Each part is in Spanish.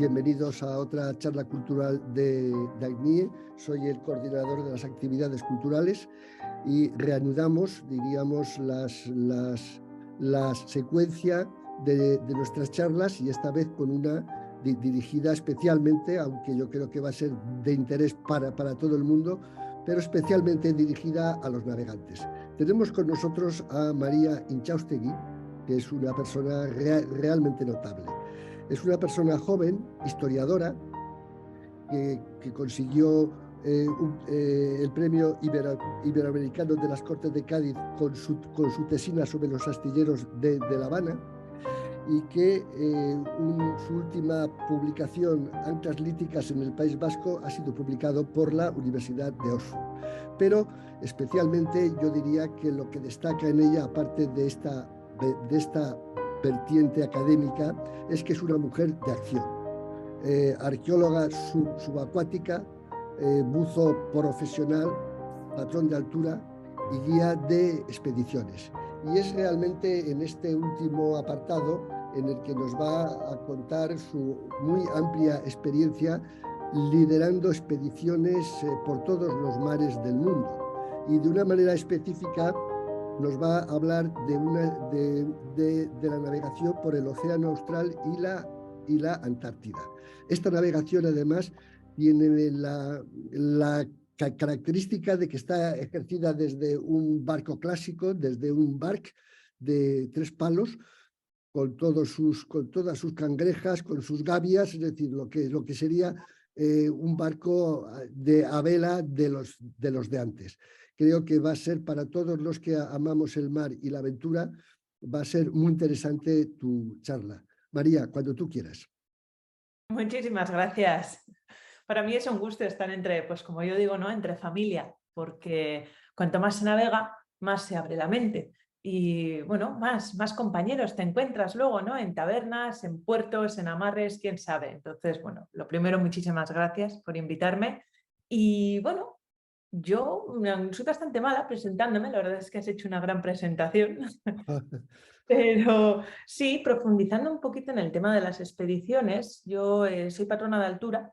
bienvenidos a otra charla cultural de ACNIE. Soy el coordinador de las actividades culturales y reanudamos, diríamos, la secuencia de nuestras charlas, y esta vez con una dirigida especialmente, aunque yo creo que va a ser de interés para todo el mundo, pero especialmente dirigida a los navegantes. Tenemos con nosotros a María Intxaustegui, que es una persona realmente notable. Es una persona joven, historiadora, que consiguió el premio iberoamericano de las Cortes de Cádiz con su tesina sobre los astilleros de La Habana, y que su última publicación, Anclas líticas en el País Vasco, ha sido publicado por la Universidad de Oxford. Pero especialmente yo diría que lo que destaca en ella, aparte de esta vertiente académica, es que es una mujer de acción. Arqueóloga subacuática, buzo profesional, patrón de altura y guía de expediciones. Y es realmente en este último apartado en el que nos va a contar su muy amplia experiencia liderando expediciones por todos los mares del mundo. Y de una manera específica nos va a hablar de la navegación por el Océano Austral y la Antártida. Esta navegación, además, tiene la característica de que está ejercida desde un barco clásico, desde un bark de 3 palos, con todas sus cangrejas, con sus gavias, es decir, lo que sería un barco a vela de los de antes. Creo que va a ser, para todos los que amamos el mar y la aventura, va a ser muy interesante tu charla. María, cuando tú quieras. Muchísimas gracias. Para mí es un gusto estar entre, pues como yo digo, ¿no?, entre familia, porque cuanto más se navega, más se abre la mente. Y bueno, más compañeros te encuentras luego, ¿no?, en tabernas, en puertos, en amarres, quién sabe. Entonces, bueno, lo primero, muchísimas gracias por invitarme. Y bueno, yo soy bastante mala presentándome, la verdad es que has hecho una gran presentación. Pero sí, profundizando un poquito en el tema de las expediciones, yo soy patrona de altura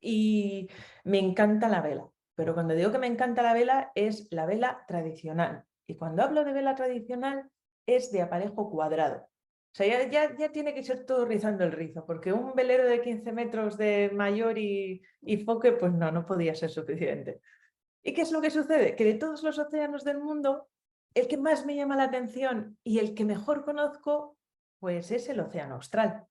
y me encanta la vela. Pero cuando digo que me encanta la vela, es la vela tradicional. Y cuando hablo de vela tradicional, es de aparejo cuadrado. O sea, ya tiene que ser todo rizando el rizo, porque un velero de 15 metros de mayor y foque, pues no podía ser suficiente. ¿Y qué es lo que sucede? Que de todos los océanos del mundo, el que más me llama la atención y el que mejor conozco, pues es el Océano Austral.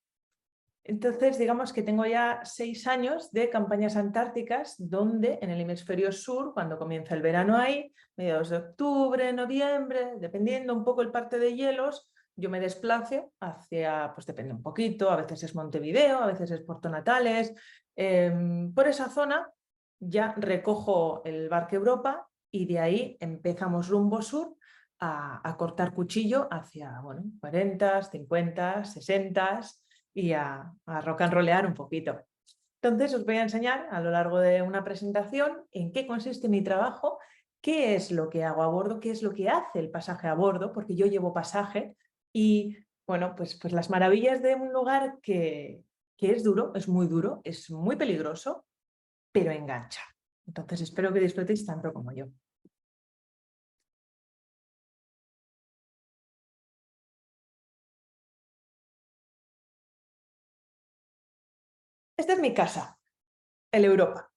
Entonces, digamos que tengo ya 6 años de campañas antárticas, donde en el hemisferio sur, cuando comienza el verano ahí, mediados de octubre, noviembre, dependiendo un poco el parte de hielos, yo me desplace hacia, pues depende un poquito, a veces es Montevideo, a veces es Puerto Natales, por esa zona ya recojo el barco Europa y de ahí empezamos rumbo sur a cortar cuchillo hacia, bueno, 40, 50, 60 y a rock and rollear un poquito. Entonces os voy a enseñar a lo largo de una presentación en qué consiste mi trabajo, qué es lo que hago a bordo, qué es lo que hace el pasaje a bordo, porque yo llevo pasaje y, bueno, pues las maravillas de un lugar que es duro, es muy peligroso, pero engancha. Entonces espero que disfrutéis tanto como yo. Esta es mi casa, el Europa.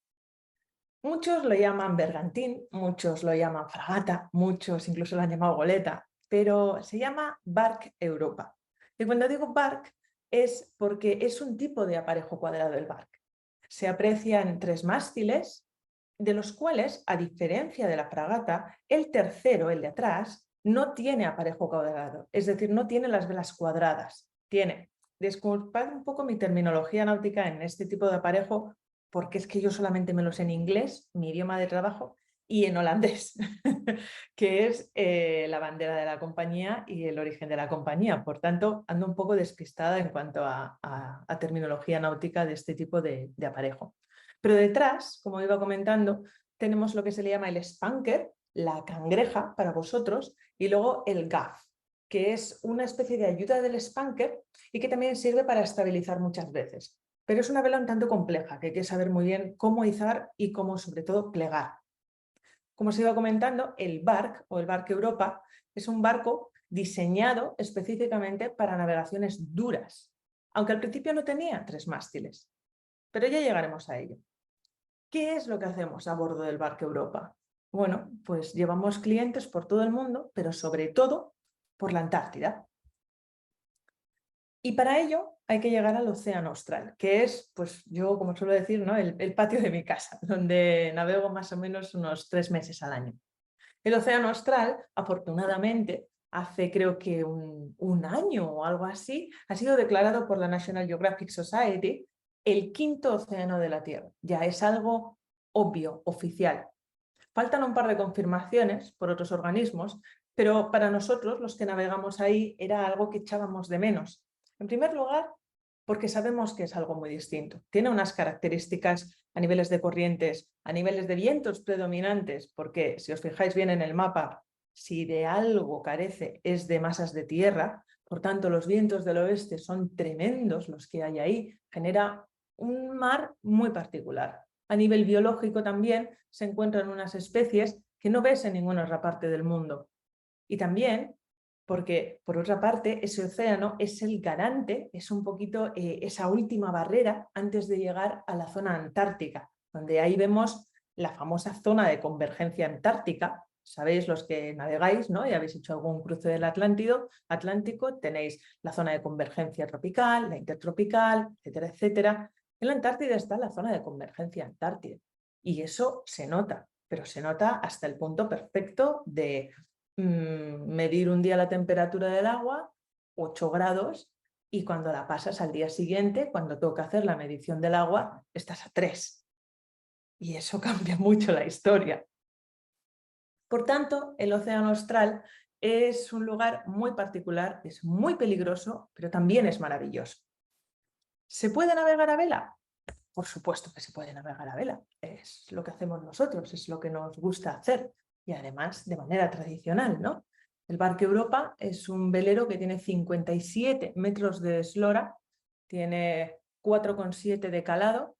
Muchos lo llaman bergantín, muchos lo llaman fragata, muchos incluso lo han llamado goleta, pero se llama Bark Europa. Y cuando digo bark es porque es un tipo de aparejo cuadrado el bark. Se aprecian 3 mástiles, de los cuales, a diferencia de la fragata, el tercero, el de atrás, no tiene aparejo cuadrado, es decir, no tiene las velas cuadradas. Tiene, disculpad un poco mi terminología náutica en este tipo de aparejo, porque es que yo solamente me lo sé en inglés, mi idioma de trabajo, y en holandés, que es la bandera de la compañía y el origen de la compañía. Por tanto, ando un poco despistada en cuanto a terminología náutica de este tipo de aparejo. Pero detrás, como iba comentando, tenemos lo que se le llama el spanker, la cangreja para vosotros, y luego el gaff, que es una especie de ayuda del spanker y que también sirve para estabilizar muchas veces. pero es una vela un tanto compleja, que hay que saber muy bien cómo izar y cómo, sobre todo, plegar. Como os iba comentando, el bark o el barco Europa es un barco diseñado específicamente para navegaciones duras, aunque al principio no tenía 3 mástiles, pero ya llegaremos a ello. ¿Qué es lo que hacemos a bordo del barco Europa? Bueno, pues llevamos clientes por todo el mundo, pero sobre todo por la Antártida. Y para ello hay que llegar al Océano Austral, que es, pues yo como suelo decir, ¿no? el patio de mi casa, donde navego más o menos unos 3 meses al año. El Océano Austral, afortunadamente, hace creo que un año o algo así, ha sido declarado por la National Geographic Society el 5.º océano de la Tierra. Ya es algo obvio, oficial. Faltan un par de confirmaciones por otros organismos, pero para nosotros, los que navegamos ahí, era algo que echábamos de menos. En primer lugar, porque sabemos que es algo muy distinto. Tiene unas características a niveles de corrientes, a niveles de vientos predominantes, porque si os fijáis bien en el mapa, si de algo carece es de masas de tierra, por tanto los vientos del oeste son tremendos los que hay ahí, genera un mar muy particular. A nivel biológico también se encuentran unas especies que no ves en ninguna otra parte del mundo. Y también porque, por otra parte, ese océano es el garante, es un poquito esa última barrera antes de llegar a la zona antártica, donde ahí vemos la famosa zona de convergencia antártica. Sabéis los que navegáis, ¿no? Y habéis hecho algún cruce del Atlántico, tenéis la zona de convergencia tropical, la intertropical, etcétera, etcétera. En la Antártida está la zona de convergencia antártida y eso se nota, pero se nota hasta el punto perfecto de medir un día la temperatura del agua, 8 grados, y cuando la pasas al día siguiente, cuando toca hacer la medición del agua, estás a 3. Y eso cambia mucho la historia. Por tanto, el Océano Austral es un lugar muy particular, es muy peligroso, pero también es maravilloso. ¿Se puede navegar a vela? Por supuesto que se puede navegar a vela. Es lo que hacemos nosotros, es lo que nos gusta hacer. Y además de manera tradicional, ¿no? El barco Europa es un velero que tiene 57 metros de eslora, tiene 4,7 de calado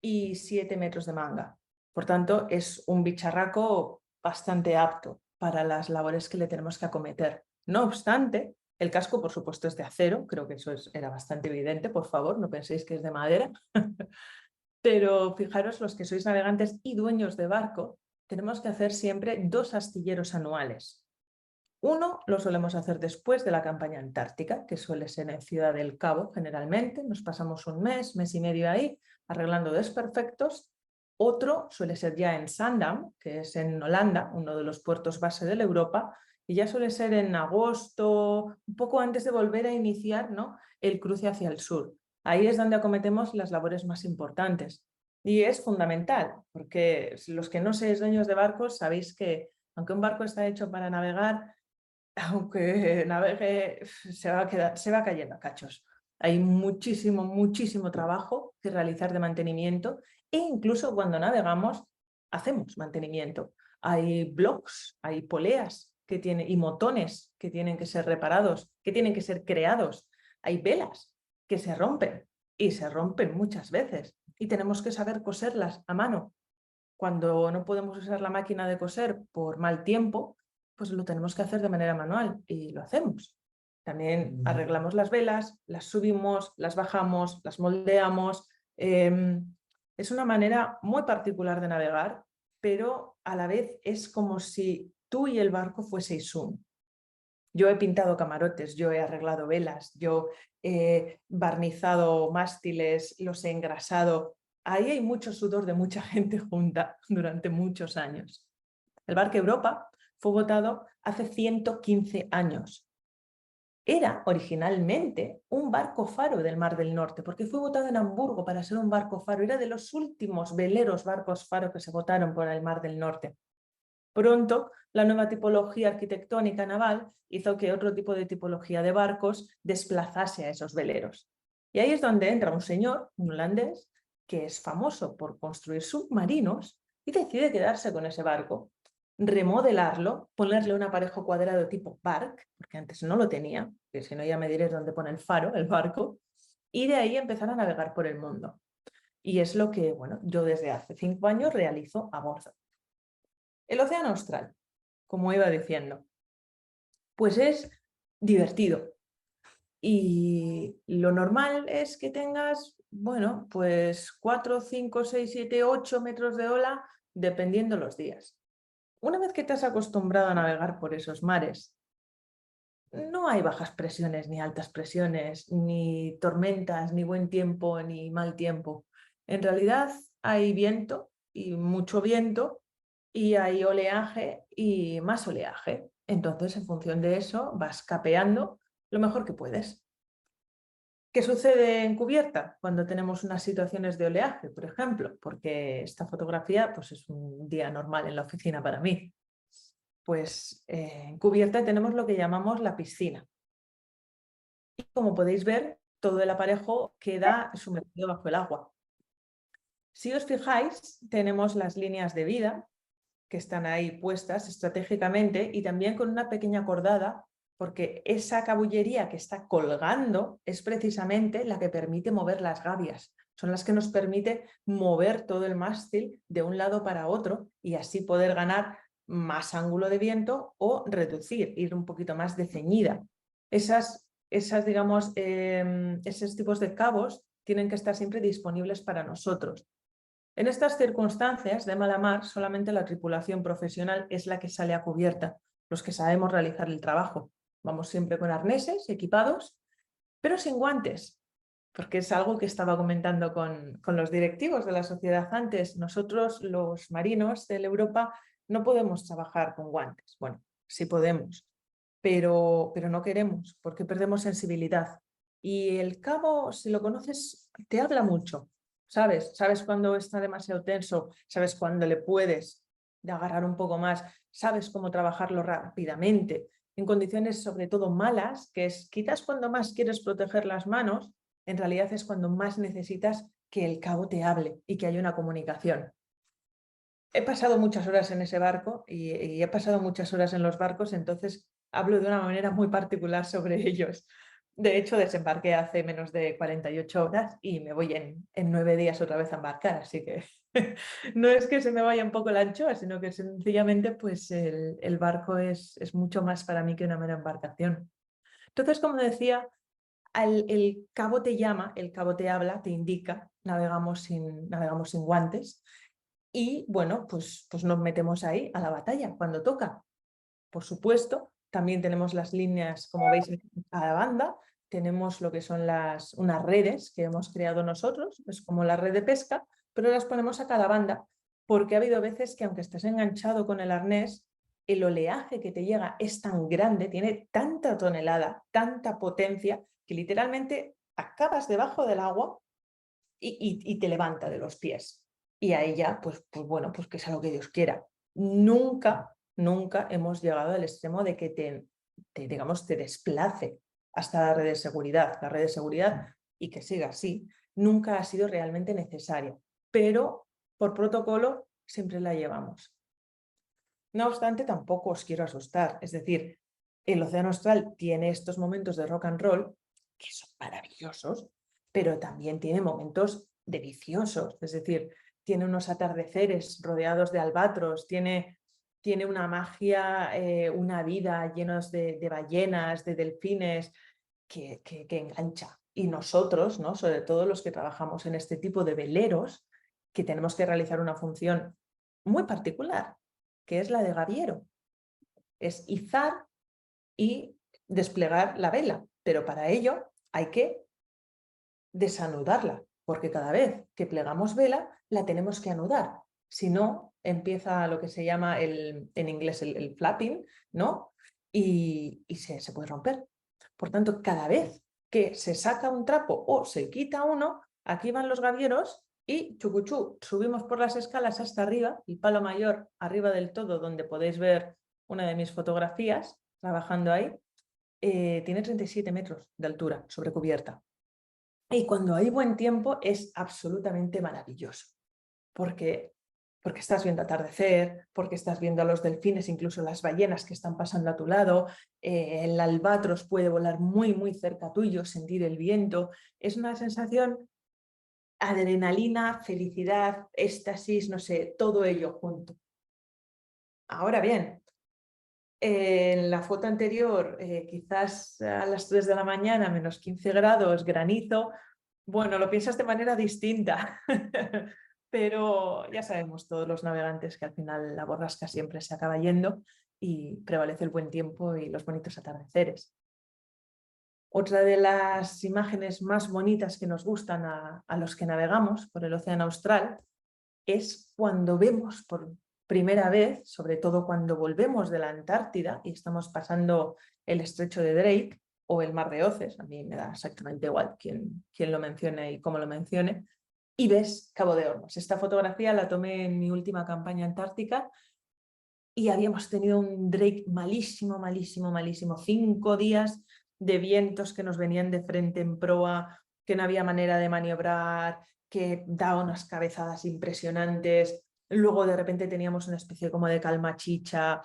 y 7 metros de manga. Por tanto, es un bicharraco bastante apto para las labores que le tenemos que acometer. No obstante, el casco, por supuesto, es de acero, creo que eso era bastante evidente, por favor, no penséis que es de madera. Pero fijaros, los que sois navegantes y dueños de barco, tenemos que hacer siempre 2 astilleros anuales. Uno lo solemos hacer después de la campaña antártica, que suele ser en Ciudad del Cabo generalmente. Nos pasamos un mes, mes y medio ahí, arreglando desperfectos. Otro suele ser ya en Zaandam, que es en Holanda, uno de los puertos base de la Europa, y ya suele ser en agosto, un poco antes de volver a iniciar, ¿no?, el cruce hacia el sur. Ahí es donde acometemos las labores más importantes. Y es fundamental, porque los que no seáis dueños de barcos sabéis que, aunque un barco está hecho para navegar, aunque navegue, se va cayendo a cachos. Hay muchísimo trabajo que realizar de mantenimiento e incluso cuando navegamos hacemos mantenimiento. Hay blocks, hay poleas y motones que tienen que ser reparados, que tienen que ser creados. Hay velas que se rompen y se rompen muchas veces y tenemos que saber coserlas a mano. Cuando no podemos usar la máquina de coser por mal tiempo, pues lo tenemos que hacer de manera manual y lo hacemos. También arreglamos las velas, las subimos, las bajamos, las moldeamos. Es una manera muy particular de navegar, pero a la vez es como si tú y el barco fueseis uno. Yo he pintado camarotes, yo he arreglado velas, yo he barnizado mástiles, los he engrasado. Ahí hay mucho sudor de mucha gente junta durante muchos años. El barco Europa fue votado hace 115 años. Era originalmente un barco faro del Mar del Norte, porque fue votado en Hamburgo para ser un barco faro. Era de los últimos veleros barcos faro que se votaron por el Mar del Norte. Pronto, la nueva tipología arquitectónica naval hizo que otro tipo de tipología de barcos desplazase a esos veleros. Y ahí es donde entra un señor, un holandés, que es famoso por construir submarinos y decide quedarse con ese barco, remodelarlo, ponerle un aparejo cuadrado tipo bark, porque antes no lo tenía, que si no ya me diré dónde pone el faro, el barco, y de ahí empezar a navegar por el mundo. Y es lo que, bueno, yo desde hace 5 años realizo a bordo. El océano Austral, como iba diciendo, pues es divertido. Y lo normal es que tengas, bueno, pues 4, 5, 6, 7, 8 metros de ola, dependiendo los días. Una vez que te has acostumbrado a navegar por esos mares, no hay bajas presiones, ni altas presiones, ni tormentas, ni buen tiempo, ni mal tiempo. En realidad hay viento y mucho viento, y hay oleaje y más oleaje. Entonces, en función de eso, vas capeando lo mejor que puedes. ¿Qué sucede en cubierta cuando tenemos unas situaciones de oleaje, por ejemplo? Porque esta fotografía pues, es un día normal en la oficina para mí. Pues en cubierta tenemos lo que llamamos la piscina. Y como podéis ver, todo el aparejo queda sumergido bajo el agua. Si os fijáis, tenemos las líneas de vida que están ahí puestas estratégicamente y también con una pequeña cordada, porque esa cabullería que está colgando es precisamente la que permite mover las gavias. Son las que nos permite mover todo el mástil de un lado para otro y así poder ganar más ángulo de viento o reducir, ir un poquito más de ceñida. Digamos, esos tipos de cabos tienen que estar siempre disponibles para nosotros. En estas circunstancias de mala mar, solamente la tripulación profesional es la que sale a cubierta, los que sabemos realizar el trabajo. Vamos siempre con arneses equipados, pero sin guantes, porque es algo que estaba comentando con los directivos de la sociedad antes. Nosotros, los marinos de Europa, no podemos trabajar con guantes. Bueno, sí podemos, pero no queremos, porque perdemos sensibilidad. Y el cabo, si lo conoces, te habla mucho. Sabes cuándo está demasiado tenso, sabes cuándo le puedes agarrar un poco más, sabes cómo trabajarlo rápidamente, en condiciones sobre todo malas, que es quizás cuando más quieres proteger las manos, en realidad es cuando más necesitas que el cabo te hable y que haya una comunicación. He pasado muchas horas en ese barco y he pasado muchas horas en los barcos, entonces hablo de una manera muy particular sobre ellos. De hecho, desembarqué hace menos de 48 horas y me voy en 9 días otra vez a embarcar, así que no es que se me vaya un poco la anchoa, sino que sencillamente pues el barco es mucho más para mí que una mera embarcación. Entonces, como decía, el cabo te llama, el cabo te habla, te indica, navegamos sin guantes y bueno, pues nos metemos ahí a la batalla cuando toca. Por supuesto, también tenemos las líneas, como veis, a la banda, tenemos lo que son unas redes que hemos creado nosotros, es como la red de pesca, pero las ponemos a cada banda, porque ha habido veces que aunque estés enganchado con el arnés, el oleaje que te llega es tan grande, tiene tanta tonelada, tanta potencia, que literalmente acabas debajo del agua y te levanta de los pies. Y ahí ya, pues bueno, pues que sea lo que Dios quiera. Nunca hemos llegado al extremo de que digamos, te desplace hasta la red de seguridad. La red de seguridad, y que siga así, nunca ha sido realmente necesaria, pero por protocolo siempre la llevamos. No obstante, tampoco os quiero asustar, es decir, el océano Austral tiene estos momentos de rock and roll que son maravillosos, pero también tiene momentos deliciosos, es decir, tiene unos atardeceres rodeados de albatros, tiene una magia, una vida llenos de ballenas, de delfines, que engancha. Y nosotros, ¿no? Sobre todo los que trabajamos en este tipo de veleros, que tenemos que realizar una función muy particular, que es la de gaviero. Es izar y desplegar la vela, pero para ello hay que desanudarla, porque cada vez que plegamos vela la tenemos que anudar. Si no, empieza lo que se llama en inglés el flapping, ¿no? Y se puede romper. Por tanto, cada vez que se saca un trapo o se quita uno, aquí van los gavieros y chucuchú, subimos por las escalas hasta arriba, el palo mayor arriba del todo, donde podéis ver una de mis fotografías trabajando ahí, tiene 37 metros de altura sobre cubierta. Y cuando hay buen tiempo es absolutamente maravilloso, porque porque estás viendo atardecer, porque estás viendo a los delfines, incluso las ballenas que están pasando a tu lado, el albatros puede volar muy, muy cerca tuyo, sentir el viento. Es una sensación, adrenalina, felicidad, éxtasis, no sé, todo ello junto. Ahora bien, en la foto anterior, quizás a las 3 de la mañana, menos 15 grados, granizo, bueno, lo piensas de manera distinta, pero ya sabemos todos los navegantes que al final la borrasca siempre se acaba yendo y prevalece el buen tiempo y los bonitos atardeceres. Otra de las imágenes más bonitas que nos gustan a los que navegamos por el Océano Austral es cuando vemos por primera vez, sobre todo cuando volvemos de la Antártida y estamos pasando el estrecho de Drake o el mar de Oces, a mí me da exactamente igual quién lo mencione y cómo lo mencione, y ves Cabo de Hornos. Esta fotografía la tomé en mi última campaña antártica y habíamos tenido un Drake malísimo, malísimo, malísimo. 5 días de vientos que nos venían de frente en proa, que no había manera de maniobrar, que daba unas cabezadas impresionantes. Luego de repente teníamos una especie como de calma chicha.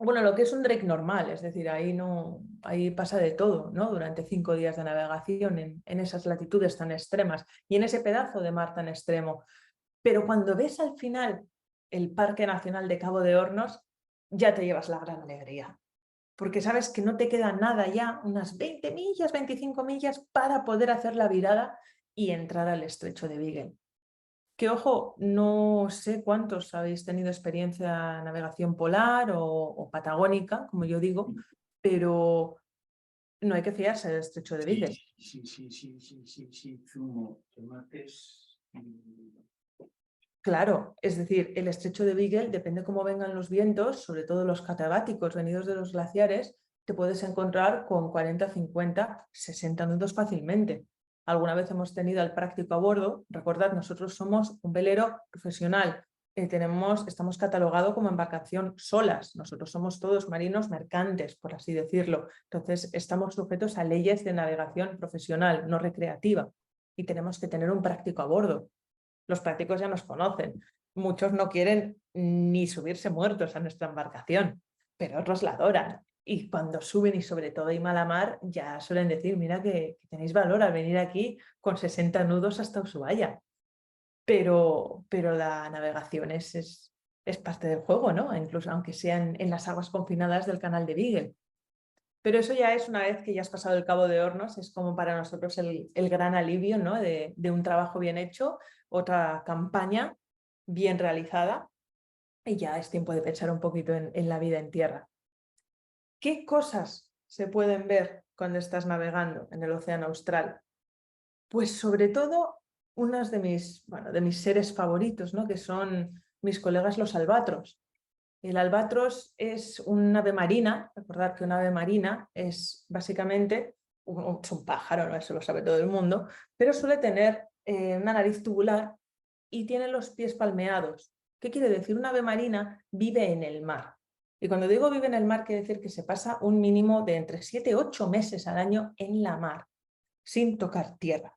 Bueno, lo que es un Drake normal, es decir, ahí pasa de todo, ¿no? Durante 5 días de navegación en esas latitudes tan extremas y en ese pedazo de mar tan extremo. Pero cuando ves al final el Parque Nacional de Cabo de Hornos, ya te llevas la gran alegría. Porque sabes que no te queda nada ya, unas 20 millas, 25 millas, para poder hacer la virada y entrar al estrecho de Beagle. Que ojo, no sé cuántos habéis tenido experiencia en navegación polar o patagónica, como yo digo, pero no hay que fiarse del estrecho de Beagle. Sí, zumo, tomates. Claro, es decir, el estrecho de Beagle, depende cómo vengan los vientos, sobre todo los catabáticos venidos de los glaciares, te puedes encontrar con 40, 50, 60 nudos fácilmente. Alguna vez hemos tenido al práctico a bordo. Recordad, nosotros somos un velero profesional, estamos catalogados como embarcación solas, nosotros somos todos marinos mercantes, por así decirlo. Entonces estamos sujetos a leyes de navegación profesional, no recreativa, y tenemos que tener un práctico a bordo. Los prácticos ya nos conocen. Muchos no quieren ni subirse muertos a nuestra embarcación, pero otros la adoran. Y cuando suben, y sobre todo hay mala mar, ya suelen decir, mira que tenéis valor al venir aquí con 60 nudos hasta Ushuaia. Pero la navegación es parte del juego, ¿no? Incluso aunque sean en las aguas confinadas del canal de Beagle. Pero eso ya es una vez que ya has pasado el Cabo de Hornos, es como para nosotros el gran alivio, ¿no? de un trabajo bien hecho, otra campaña bien realizada, y ya es tiempo de pensar un poquito en la vida en tierra. ¿Qué cosas se pueden ver cuando estás navegando en el Océano Austral? Pues sobre todo unos de mis seres favoritos, ¿no? Que son mis colegas los albatros. El albatros es un ave marina. Recordad que un ave marina es básicamente un pájaro, ¿no? Eso lo sabe todo el mundo, pero suele tener una nariz tubular y tiene los pies palmeados. ¿Qué quiere decir? Un ave marina vive en el mar. Y cuando digo vive en el mar, quiere decir que se pasa un mínimo de entre 7 y 8 meses al año en la mar, sin tocar tierra.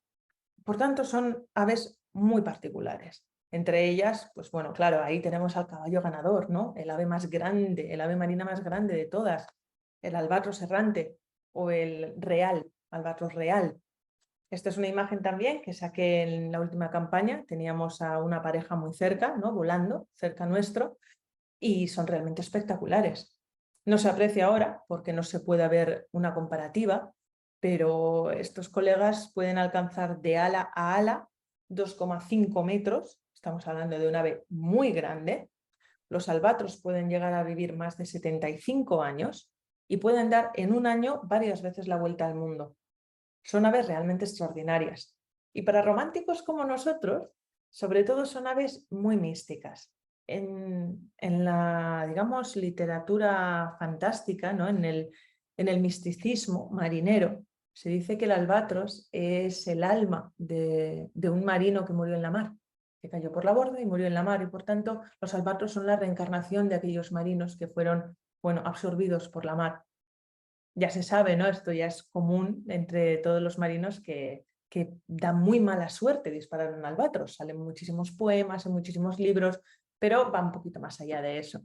Por tanto, son aves muy particulares. Entre ellas, pues bueno, claro, ahí tenemos al caballo ganador, ¿no? El ave más grande, el ave marina más grande de todas, el albatros errante o el albatros real. Esta es una imagen también que saqué en la última campaña. Teníamos a una pareja muy cerca, ¿no? Volando cerca nuestro, y son realmente espectaculares. No se aprecia ahora porque no se puede ver una comparativa, pero estos colegas pueden alcanzar de ala a ala 2,5 metros. Estamos hablando de un ave muy grande. Los albatros pueden llegar a vivir más de 75 años y pueden dar en un año varias veces la vuelta al mundo. Son aves realmente extraordinarias. Y para románticos como nosotros, sobre todo son aves muy místicas. En la, digamos, literatura fantástica, ¿no? en el misticismo marinero, se dice que el albatros es el alma de un marino que murió en la mar, que cayó por la borda y murió en la mar, y por tanto los albatros son la reencarnación de aquellos marinos que fueron, bueno, absorbidos por la mar. Ya se sabe, ¿no? Esto ya es común entre todos los marinos que da muy mala suerte disparar un albatros. Salen muchísimos poemas, en muchísimos libros, pero va un poquito más allá de eso.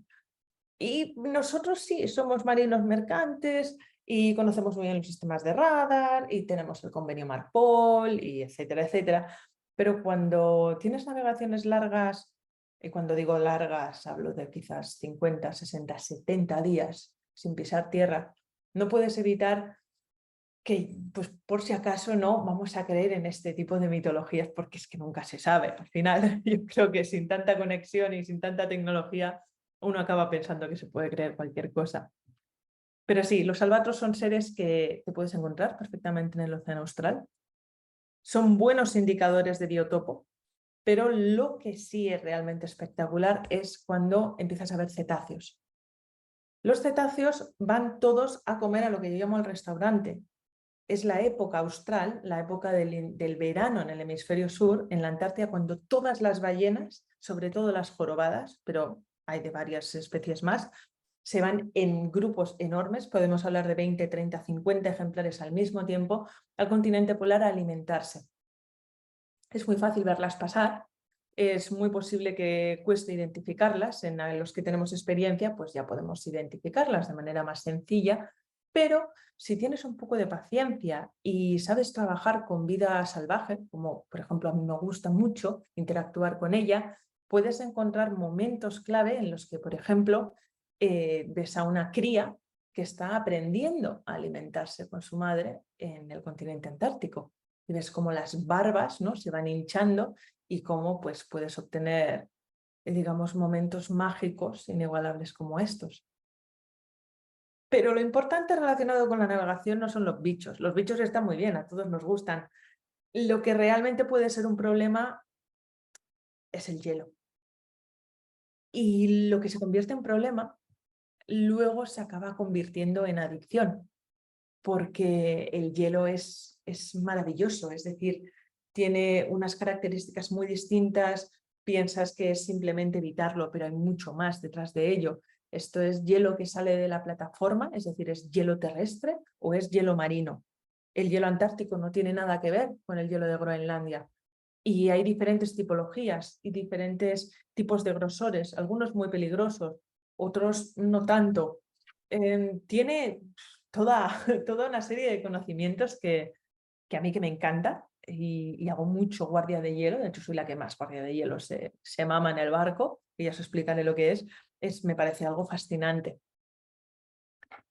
Y nosotros sí, somos marinos mercantes y conocemos muy bien los sistemas de radar y tenemos el convenio Marpol y etcétera, etcétera. Pero cuando tienes navegaciones largas, y cuando digo largas hablo de quizás 50, 60, 70 días sin pisar tierra, no puedes evitar que, pues por si acaso no, vamos a creer en este tipo de mitologías porque es que nunca se sabe. Al final yo creo que sin tanta conexión y sin tanta tecnología uno acaba pensando que se puede creer cualquier cosa. Pero sí, los albatros son seres que te puedes encontrar perfectamente en el océano austral. Son buenos indicadores de biotopo, pero lo que sí es realmente espectacular es cuando empiezas a ver cetáceos. Los cetáceos van todos a comer a lo que yo llamo el restaurante. Es la época austral, la época del verano en el hemisferio sur, en la Antártida, cuando todas las ballenas, sobre todo las jorobadas, pero hay de varias especies más, se van en grupos enormes, podemos hablar de 20, 30, 50 ejemplares al mismo tiempo, al continente polar a alimentarse. Es muy fácil verlas pasar, es muy posible que cueste identificarlas, en los que tenemos experiencia pues ya podemos identificarlas de manera más sencilla, pero si tienes un poco de paciencia y sabes trabajar con vida salvaje, como por ejemplo a mí me gusta mucho interactuar con ella, puedes encontrar momentos clave en los que, por ejemplo, ves a una cría que está aprendiendo a alimentarse con su madre en el continente antártico. Y ves cómo las barbas, ¿no?, se van hinchando y cómo pues, puedes obtener, digamos, momentos mágicos inigualables como estos. Pero lo importante relacionado con la navegación no son los bichos. Los bichos están muy bien, a todos nos gustan. Lo que realmente puede ser un problema es el hielo. Y lo que se convierte en problema luego se acaba convirtiendo en adicción, porque el hielo es maravilloso, es decir, tiene unas características muy distintas, piensas que es simplemente evitarlo, pero hay mucho más detrás de ello. Esto es hielo que sale de la plataforma, es decir, es hielo terrestre o es hielo marino. El hielo antártico no tiene nada que ver con el hielo de Groenlandia. Y hay diferentes tipologías y diferentes tipos de grosores, algunos muy peligrosos, otros no tanto. Tiene toda una serie de conocimientos que a mí que me encanta y hago mucho guardia de hielo. De hecho, soy la que más guardia de hielo se mama en el barco, y ya os explicaré lo que me parece algo fascinante.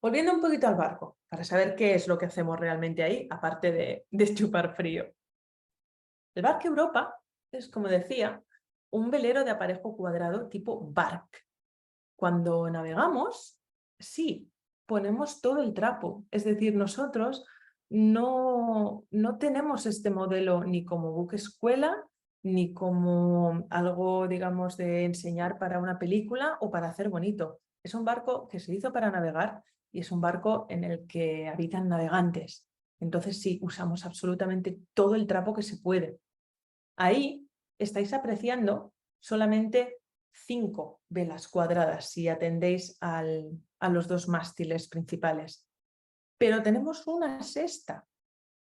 Volviendo un poquito al barco, para saber qué es lo que hacemos realmente ahí, aparte de chupar frío. El barco Europa es, como decía, un velero de aparejo cuadrado tipo bark. Cuando navegamos, sí, ponemos todo el trapo. Es decir, nosotros no tenemos este modelo ni como buque escuela, ni como algo, digamos, de enseñar para una película o para hacer bonito. Es un barco que se hizo para navegar y es un barco en el que habitan navegantes. Entonces sí, usamos absolutamente todo el trapo que se puede. Ahí estáis apreciando solamente 5 velas cuadradas si atendéis a los 2 mástiles principales. Pero tenemos una sexta,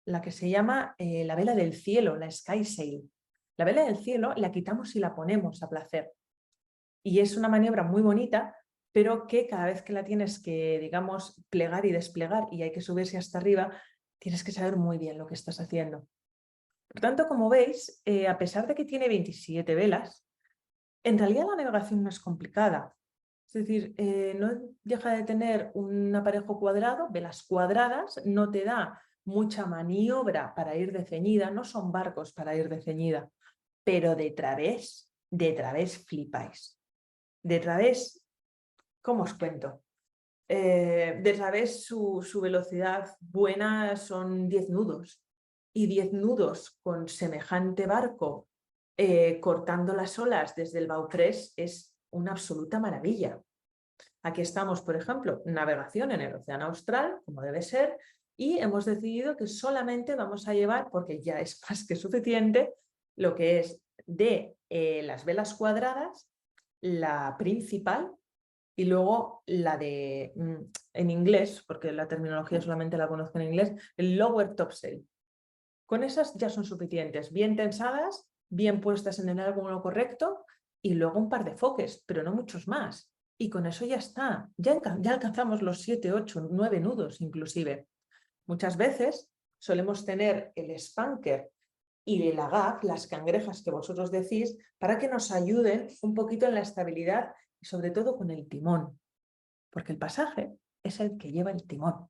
la que se llama la vela del cielo, la skysail. La vela del cielo la quitamos y la ponemos a placer. Y es una maniobra muy bonita, pero que cada vez que la tienes que, digamos, plegar y desplegar y hay que subirse hasta arriba, tienes que saber muy bien lo que estás haciendo. Por tanto, como veis, a pesar de que tiene 27 velas, en realidad la navegación no es complicada. Es decir, no deja de tener un aparejo cuadrado, velas cuadradas, no te da mucha maniobra para ir de ceñida, no son barcos para ir de ceñida, pero de través flipáis. De través, ¿cómo os cuento? De través su velocidad buena son 10 nudos. Y 10 nudos con semejante barco cortando las olas desde el bauprés es una absoluta maravilla. Aquí estamos, por ejemplo, navegación en el océano austral, como debe ser, y hemos decidido que solamente vamos a llevar, porque ya es más que suficiente, lo que es de las velas cuadradas, la principal, y luego la de, en inglés, porque la terminología solamente la conozco en inglés, el lower topsail. Con esas ya son suficientes, bien tensadas, bien puestas en el ángulo correcto y luego un par de foques, pero no muchos más. Y con eso ya está, ya alcanzamos los 7, 8, 9 nudos inclusive. Muchas veces solemos tener el spanker y el agaf, las cangrejas que vosotros decís, para que nos ayuden un poquito en la estabilidad y sobre todo con el timón, porque el pasaje es el que lleva el timón.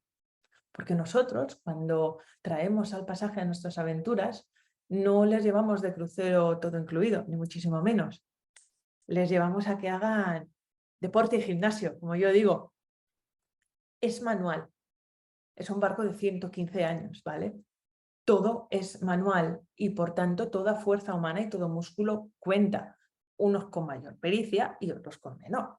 Porque nosotros, cuando traemos al pasaje a nuestras aventuras, no les llevamos de crucero todo incluido, ni muchísimo menos. Les llevamos a que hagan deporte y gimnasio, como yo digo. Es manual. Es un barco de 115 años, ¿vale? Todo es manual y, por tanto, toda fuerza humana y todo músculo cuenta. Unos con mayor pericia y otros con menor.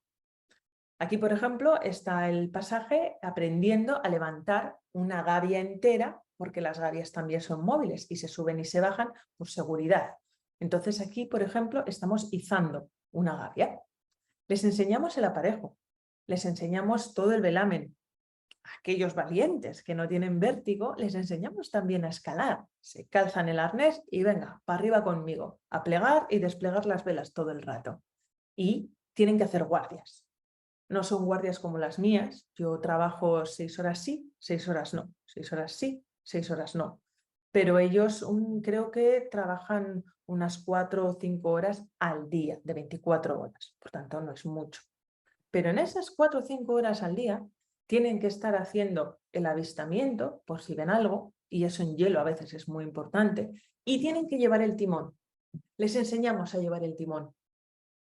Aquí, por ejemplo, está el pasaje aprendiendo a levantar una gavia entera, porque las gavias también son móviles y se suben y se bajan por seguridad. Entonces aquí, por ejemplo, estamos izando una gavia. Les enseñamos el aparejo, les enseñamos todo el velamen. Aquellos valientes que no tienen vértigo, les enseñamos también a escalar. Se calzan el arnés y venga, para arriba conmigo, a plegar y desplegar las velas todo el rato. Y tienen que hacer guardias. No son guardias como las mías. Yo trabajo 6 horas sí, 6 horas no. 6 horas sí, 6 horas no. Pero ellos creo que trabajan unas 4 o 5 horas al día, de 24 horas. Por tanto, no es mucho. Pero en esas 4 o 5 horas al día tienen que estar haciendo el avistamiento, por si ven algo, y eso en hielo a veces es muy importante, y tienen que llevar el timón. Les enseñamos a llevar el timón.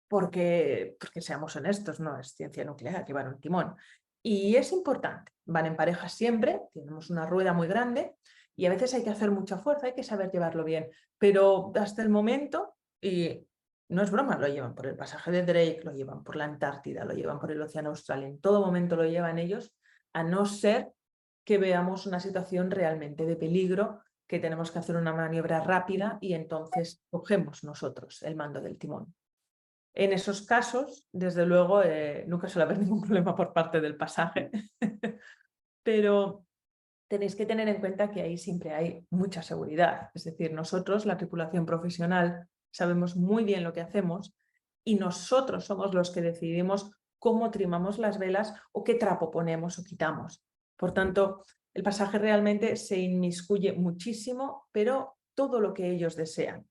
Porque seamos honestos, no es ciencia nuclear llevar un timón. Y es importante, van en pareja siempre, tenemos una rueda muy grande y a veces hay que hacer mucha fuerza, hay que saber llevarlo bien. Pero hasta el momento, y no es broma, lo llevan por el pasaje de Drake, lo llevan por la Antártida, lo llevan por el Océano Austral, en todo momento lo llevan ellos, a no ser que veamos una situación realmente de peligro, que tenemos que hacer una maniobra rápida y entonces cogemos nosotros el mando del timón. En esos casos, desde luego, nunca suele haber ningún problema por parte del pasaje, pero tenéis que tener en cuenta que ahí siempre hay mucha seguridad. Es decir, nosotros, la tripulación profesional, sabemos muy bien lo que hacemos y nosotros somos los que decidimos cómo trimamos las velas o qué trapo ponemos o quitamos. Por tanto, el pasaje realmente se inmiscuye muchísimo, pero todo lo que ellos desean.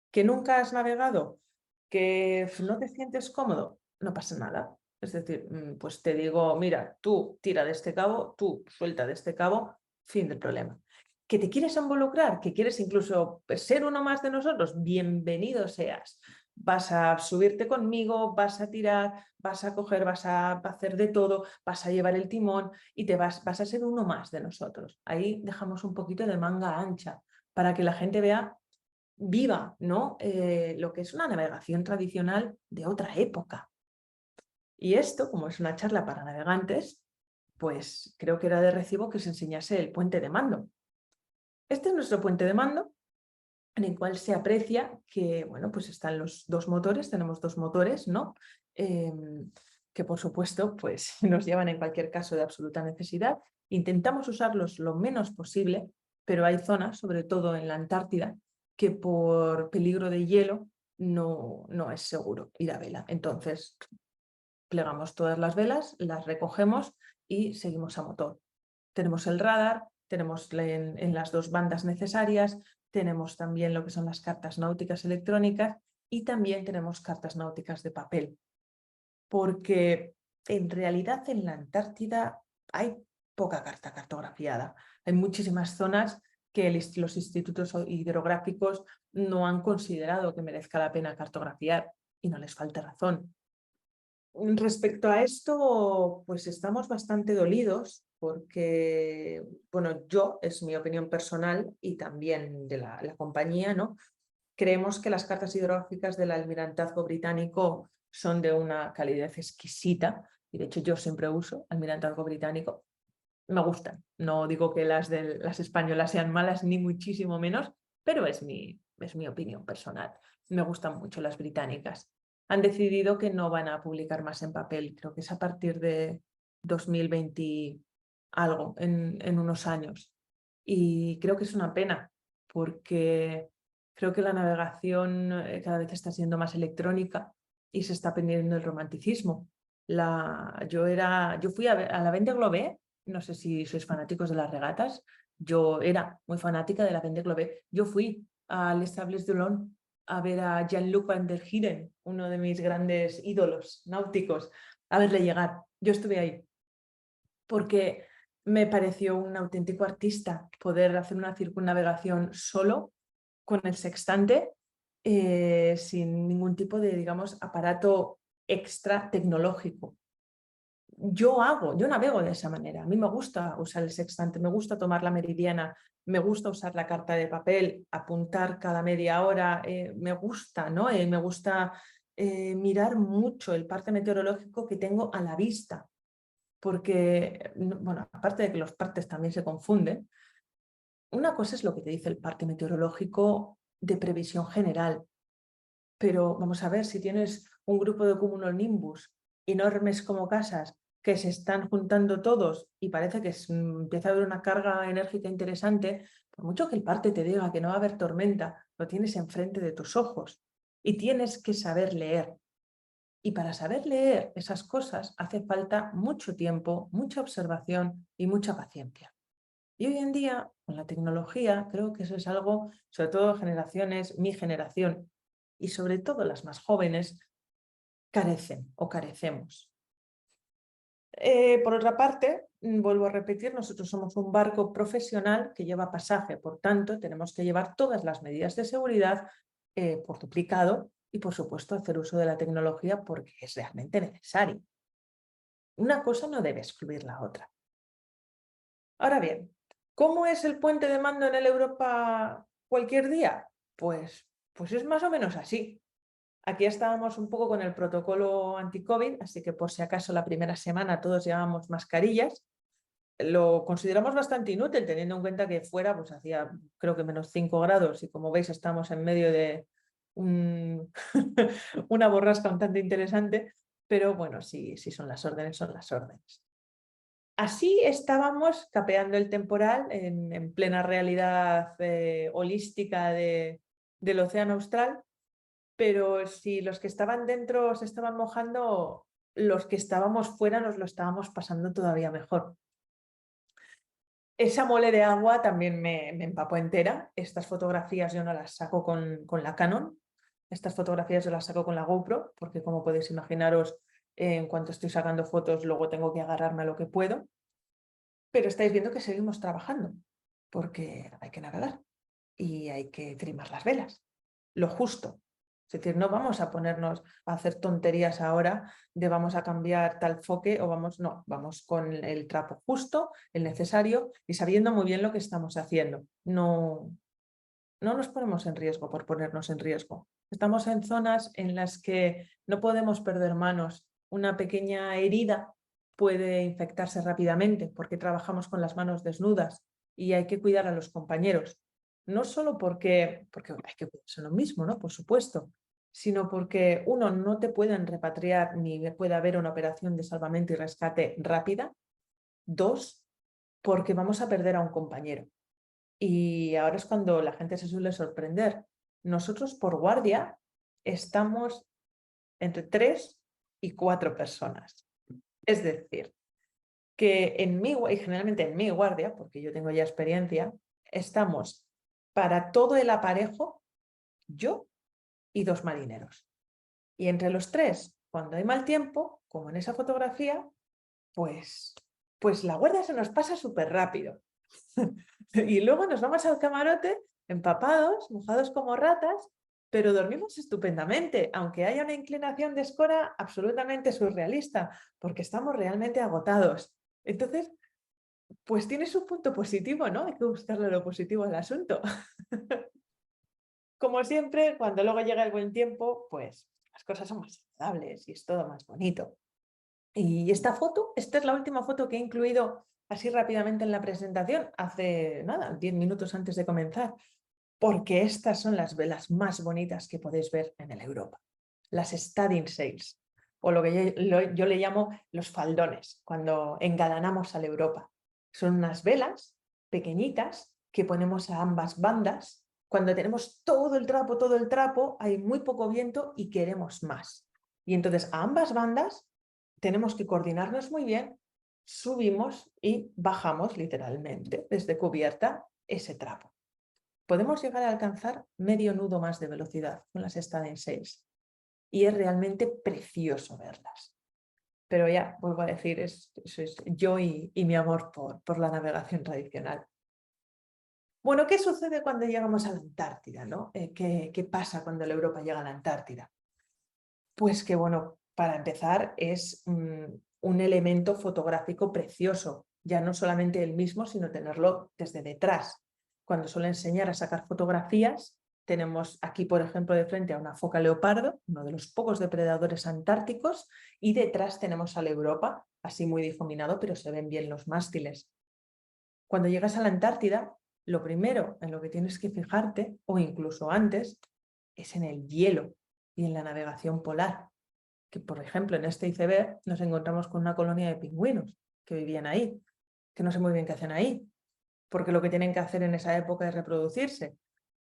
¿Que nunca has navegado? ¿Que no te sientes cómodo? No pasa nada. Es decir, pues te digo, mira, tú tira de este cabo, tú suelta de este cabo, fin del problema. ¿Que te quieres involucrar? ¿Que quieres incluso ser uno más de nosotros? Bienvenido seas. Vas a subirte conmigo, vas a tirar, vas a coger, vas a hacer de todo, vas a llevar el timón y vas a ser uno más de nosotros. Ahí dejamos un poquito de manga ancha para que la gente vea viva, ¿no? Lo que es una navegación tradicional de otra época. Y esto, como es una charla para navegantes, pues creo que era de recibo que se enseñase el puente de mando. Este es nuestro puente de mando, en el cual se aprecia que, bueno, pues están los dos motores, tenemos dos motores, ¿no? Que por supuesto, pues nos llevan en cualquier caso de absoluta necesidad. Intentamos usarlos lo menos posible, pero hay zonas, sobre todo en la Antártida, que por peligro de hielo no es seguro ir a vela. Entonces, plegamos todas las velas, las recogemos y seguimos a motor. Tenemos el radar, tenemos en las dos bandas necesarias, tenemos también lo que son las cartas náuticas electrónicas y también tenemos cartas náuticas de papel. Porque en realidad en la Antártida hay poca carta cartografiada. Hay muchísimas zonas que los institutos hidrográficos no han considerado que merezca la pena cartografiar y no les falta razón. Respecto a esto, pues estamos bastante dolidos porque, bueno, es mi opinión personal y también de la compañía, ¿no? Creemos que las cartas hidrográficas del Almirantazgo Británico son de una calidez exquisita y de hecho yo siempre uso Almirantazgo Británico. Me gustan, no digo que las españolas sean malas ni muchísimo menos, pero es mi opinión personal. Me gustan mucho las británicas. Han decidido que no van a publicar más en papel, creo que es a partir de 2020 algo, en unos años. Y creo que es una pena, porque creo que la navegación cada vez está siendo más electrónica y se está perdiendo el romanticismo. Yo fui a la Vendée Globe, no sé si sois fanáticos de las regatas, yo era muy fanática de la Vendée Globe. Yo fui a Les Sables d'Olonne a ver a Jean-Luc Van der Heijden, uno de mis grandes ídolos náuticos, a verle llegar. Yo estuve ahí porque me pareció un auténtico artista poder hacer una circunnavegación solo con el sextante, sin ningún tipo de, digamos, aparato extra tecnológico. Yo navego de esa manera. A mí me gusta usar el sextante, me gusta tomar la meridiana, me gusta usar la carta de papel, apuntar cada media hora, me gusta, ¿no? Me gusta mirar mucho el parte meteorológico que tengo a la vista, porque, bueno, aparte de que los partes también se confunden, una cosa es lo que te dice el parte meteorológico de previsión general, pero vamos a ver, si tienes un grupo de cumulonimbus enormes como casas que se están juntando todos y parece que empieza a haber una carga enérgica interesante, por mucho que el parte te diga que no va a haber tormenta, lo tienes enfrente de tus ojos y tienes que saber leer. Y para saber leer esas cosas hace falta mucho tiempo, mucha observación y mucha paciencia. Y hoy en día, con la tecnología, creo que eso es algo, sobre todo generaciones, mi generación y sobre todo las más jóvenes, carecen o carecemos. Por otra parte, vuelvo a repetir, nosotros somos un barco profesional que lleva pasaje, por tanto, tenemos que llevar todas las medidas de seguridad por duplicado y, por supuesto, hacer uso de la tecnología porque es realmente necesario. Una cosa no debe excluir la otra. Ahora bien, ¿cómo es el puente de mando en el Europa cualquier día? Pues es más o menos así. Aquí estábamos un poco con el protocolo anti-COVID, así que por si acaso la primera semana todos llevábamos mascarillas. Lo consideramos bastante inútil teniendo en cuenta que fuera pues hacía creo que menos 5 grados y como veis estamos en medio de una borrasca un tanto interesante, pero bueno, sí son las órdenes, son las órdenes. Así estábamos capeando el temporal en plena realidad holística del océano austral, pero si los que estaban dentro se estaban mojando, los que estábamos fuera nos lo estábamos pasando todavía mejor. Esa mole de agua también me empapó entera. Estas fotografías yo no las saco con la Canon, estas fotografías yo las saco con la GoPro, porque como podéis imaginaros, en cuanto estoy sacando fotos luego tengo que agarrarme a lo que puedo. Pero estáis viendo que seguimos trabajando, porque hay que navegar y hay que trimar las velas, lo justo. Es decir, no vamos a ponernos a hacer tonterías ahora de vamos a cambiar tal foque o vamos con el trapo justo, el necesario y sabiendo muy bien lo que estamos haciendo. No nos ponemos en riesgo por ponernos en riesgo. Estamos en zonas en las que no podemos perder manos. Una pequeña herida puede infectarse rápidamente porque trabajamos con las manos desnudas y hay que cuidar a los compañeros. No solo porque hay que cuidarse lo mismo, ¿no? Por supuesto, sino porque uno, no te pueden repatriar ni puede haber una operación de salvamento y rescate rápida. Dos, porque vamos a perder a un compañero. Y ahora es cuando la gente se suele sorprender. Nosotros por guardia estamos entre 3 y 4 personas. Es decir, que y generalmente en mi guardia, porque yo tengo ya experiencia, estamos para todo el aparejo, yo y 2 marineros. Y entre los 3, cuando hay mal tiempo, como en esa fotografía, pues la guardia se nos pasa súper rápido. Y luego nos vamos al camarote empapados, mojados como ratas, pero dormimos estupendamente, aunque haya una inclinación de escora absolutamente surrealista, porque estamos realmente agotados. Entonces, pues tiene su punto positivo, ¿no? Hay que buscarle lo positivo al asunto. Como siempre, cuando luego llega el buen tiempo, pues las cosas son más agradables y es todo más bonito. Y esta es la última foto que he incluido así rápidamente en la presentación, hace nada, 10 minutos antes de comenzar, porque estas son las velas más bonitas que podéis ver en el Europa, las studding sails, o lo que yo le llamo los faldones, cuando engalanamos al Europa. Son unas velas pequeñitas que ponemos a ambas bandas cuando tenemos todo el trapo, hay muy poco viento y queremos más. Y entonces a ambas bandas tenemos que coordinarnos muy bien, subimos y bajamos literalmente desde cubierta ese tramo. Podemos llegar a alcanzar medio nudo más de velocidad con las Stadin 6 y es realmente precioso verlas. Pero ya, vuelvo a decir, eso es yo y mi amor por la navegación tradicional. Bueno, ¿qué sucede cuando llegamos a la Antártida, ¿no? ¿Qué pasa cuando la Europa llega a la Antártida? Pues que, bueno, para empezar es un elemento fotográfico precioso, ya no solamente el mismo, sino tenerlo desde detrás. Cuando suelo enseñar a sacar fotografías, tenemos aquí, por ejemplo, de frente a una foca leopardo, uno de los pocos depredadores antárticos, y detrás tenemos a la Europa, así muy difuminado, pero se ven bien los mástiles. Cuando llegas a la Antártida, lo primero en lo que tienes que fijarte, o incluso antes, es en el hielo y en la navegación polar. Que, por ejemplo, en este iceberg nos encontramos con una colonia de pingüinos que vivían ahí, que no sé muy bien qué hacen ahí, porque lo que tienen que hacer en esa época es reproducirse.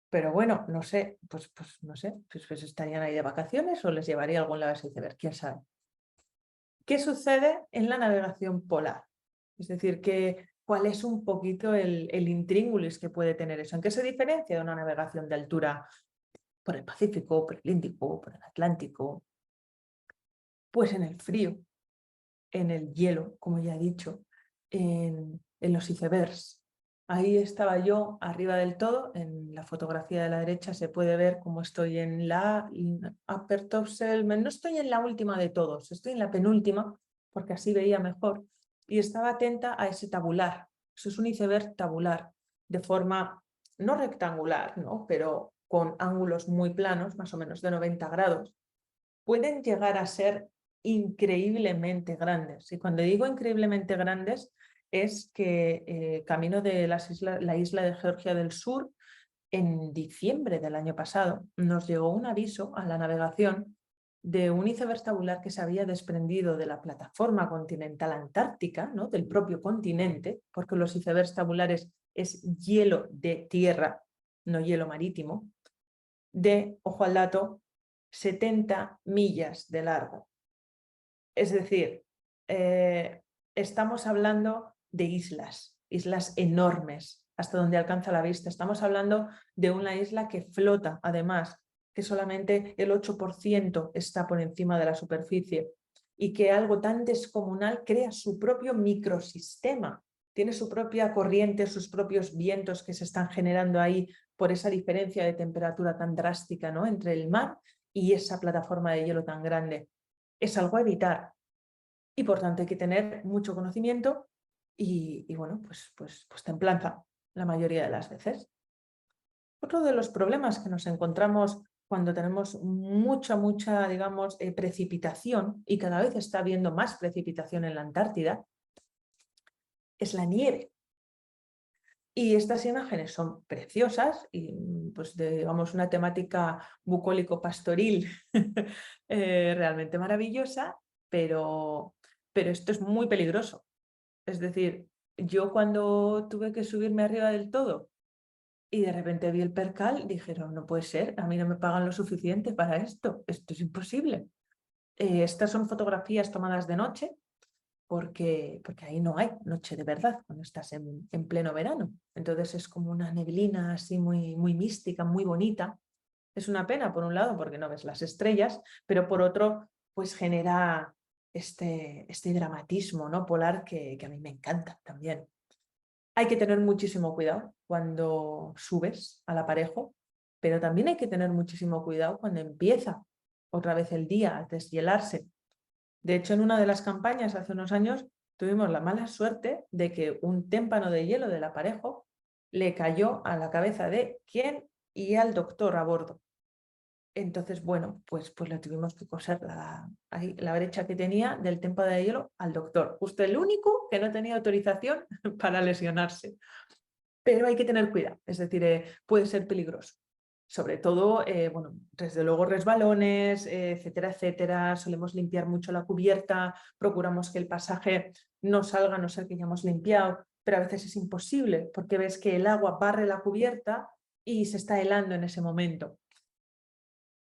Pero bueno, no sé, pues no sé, pues estarían ahí de vacaciones o les llevaría a algún lado ese iceberg, quién sabe. ¿Qué sucede en la navegación polar? Es decir, ¿cuál es un poquito el intríngulis que puede tener eso? ¿En qué se diferencia de una navegación de altura por el Pacífico, por el Índico, por el Atlántico? Pues en el frío, en el hielo, como ya he dicho, en los icebergs. Ahí estaba yo arriba del todo, en la fotografía de la derecha se puede ver cómo estoy en la upper topsail, no estoy en la última de todos, estoy en la penúltima, porque así veía mejor, y estaba atenta a ese tabular. Eso es un iceberg tabular, de forma no rectangular, ¿no? Pero con ángulos muy planos, más o menos de 90 grados. Pueden llegar a ser increíblemente grandes. Y cuando digo increíblemente grandes, es que camino de la isla de Georgia del Sur, en diciembre del año pasado, nos llegó un aviso a la navegación de un iceberg tabular que se había desprendido de la plataforma continental antártica, ¿no? Del propio continente, porque los icebergs tabulares es hielo de tierra, no hielo marítimo, de, ojo al dato, 70 millas de largo. Es decir, estamos hablando de islas enormes, hasta donde alcanza la vista. Estamos hablando de una isla que flota, además, que solamente el 8% está por encima de la superficie y que algo tan descomunal crea su propio microsistema. Tiene su propia corriente, sus propios vientos que se están generando ahí por esa diferencia de temperatura tan drástica, ¿no? Entre el mar y esa plataforma de hielo tan grande. Es algo a evitar y por tanto hay que tener mucho conocimiento y bueno, pues templanza la mayoría de las veces. Otro de los problemas que nos encontramos cuando tenemos mucha, digamos, precipitación, y cada vez está habiendo más precipitación en la Antártida, es la nieve. Y estas imágenes son preciosas y pues digamos una temática bucólico-pastoril realmente maravillosa, pero esto es muy peligroso. Es decir, yo cuando tuve que subirme arriba del todo y de repente vi el percal, dijeron, no puede ser, a mí no me pagan lo suficiente para esto es imposible. Estas son fotografías tomadas de noche, porque ahí no hay noche de verdad cuando estás en pleno verano. Entonces es como una neblina así muy mística, muy bonita. Es una pena, por un lado, porque no ves las estrellas, pero por otro, pues genera este dramatismo, ¿no? Polar que a mí me encanta también. Hay que tener muchísimo cuidado cuando subes al aparejo, pero también hay que tener muchísimo cuidado cuando empieza otra vez el día a deshielarse. De hecho, en una de las campañas hace unos años tuvimos la mala suerte de que un témpano de hielo del aparejo le cayó a la cabeza de quién y al doctor a bordo. Entonces, bueno, pues le tuvimos que coser la brecha que tenía del témpano de hielo al doctor. Justo el único que no tenía autorización para lesionarse. Pero hay que tener cuidado, es decir, puede ser peligroso. Sobre todo, bueno, desde luego resbalones, etcétera, etcétera. Solemos limpiar mucho la cubierta, procuramos que el pasaje no salga a no ser que hayamos limpiado, pero a veces es imposible porque ves que el agua barre la cubierta y se está helando en ese momento.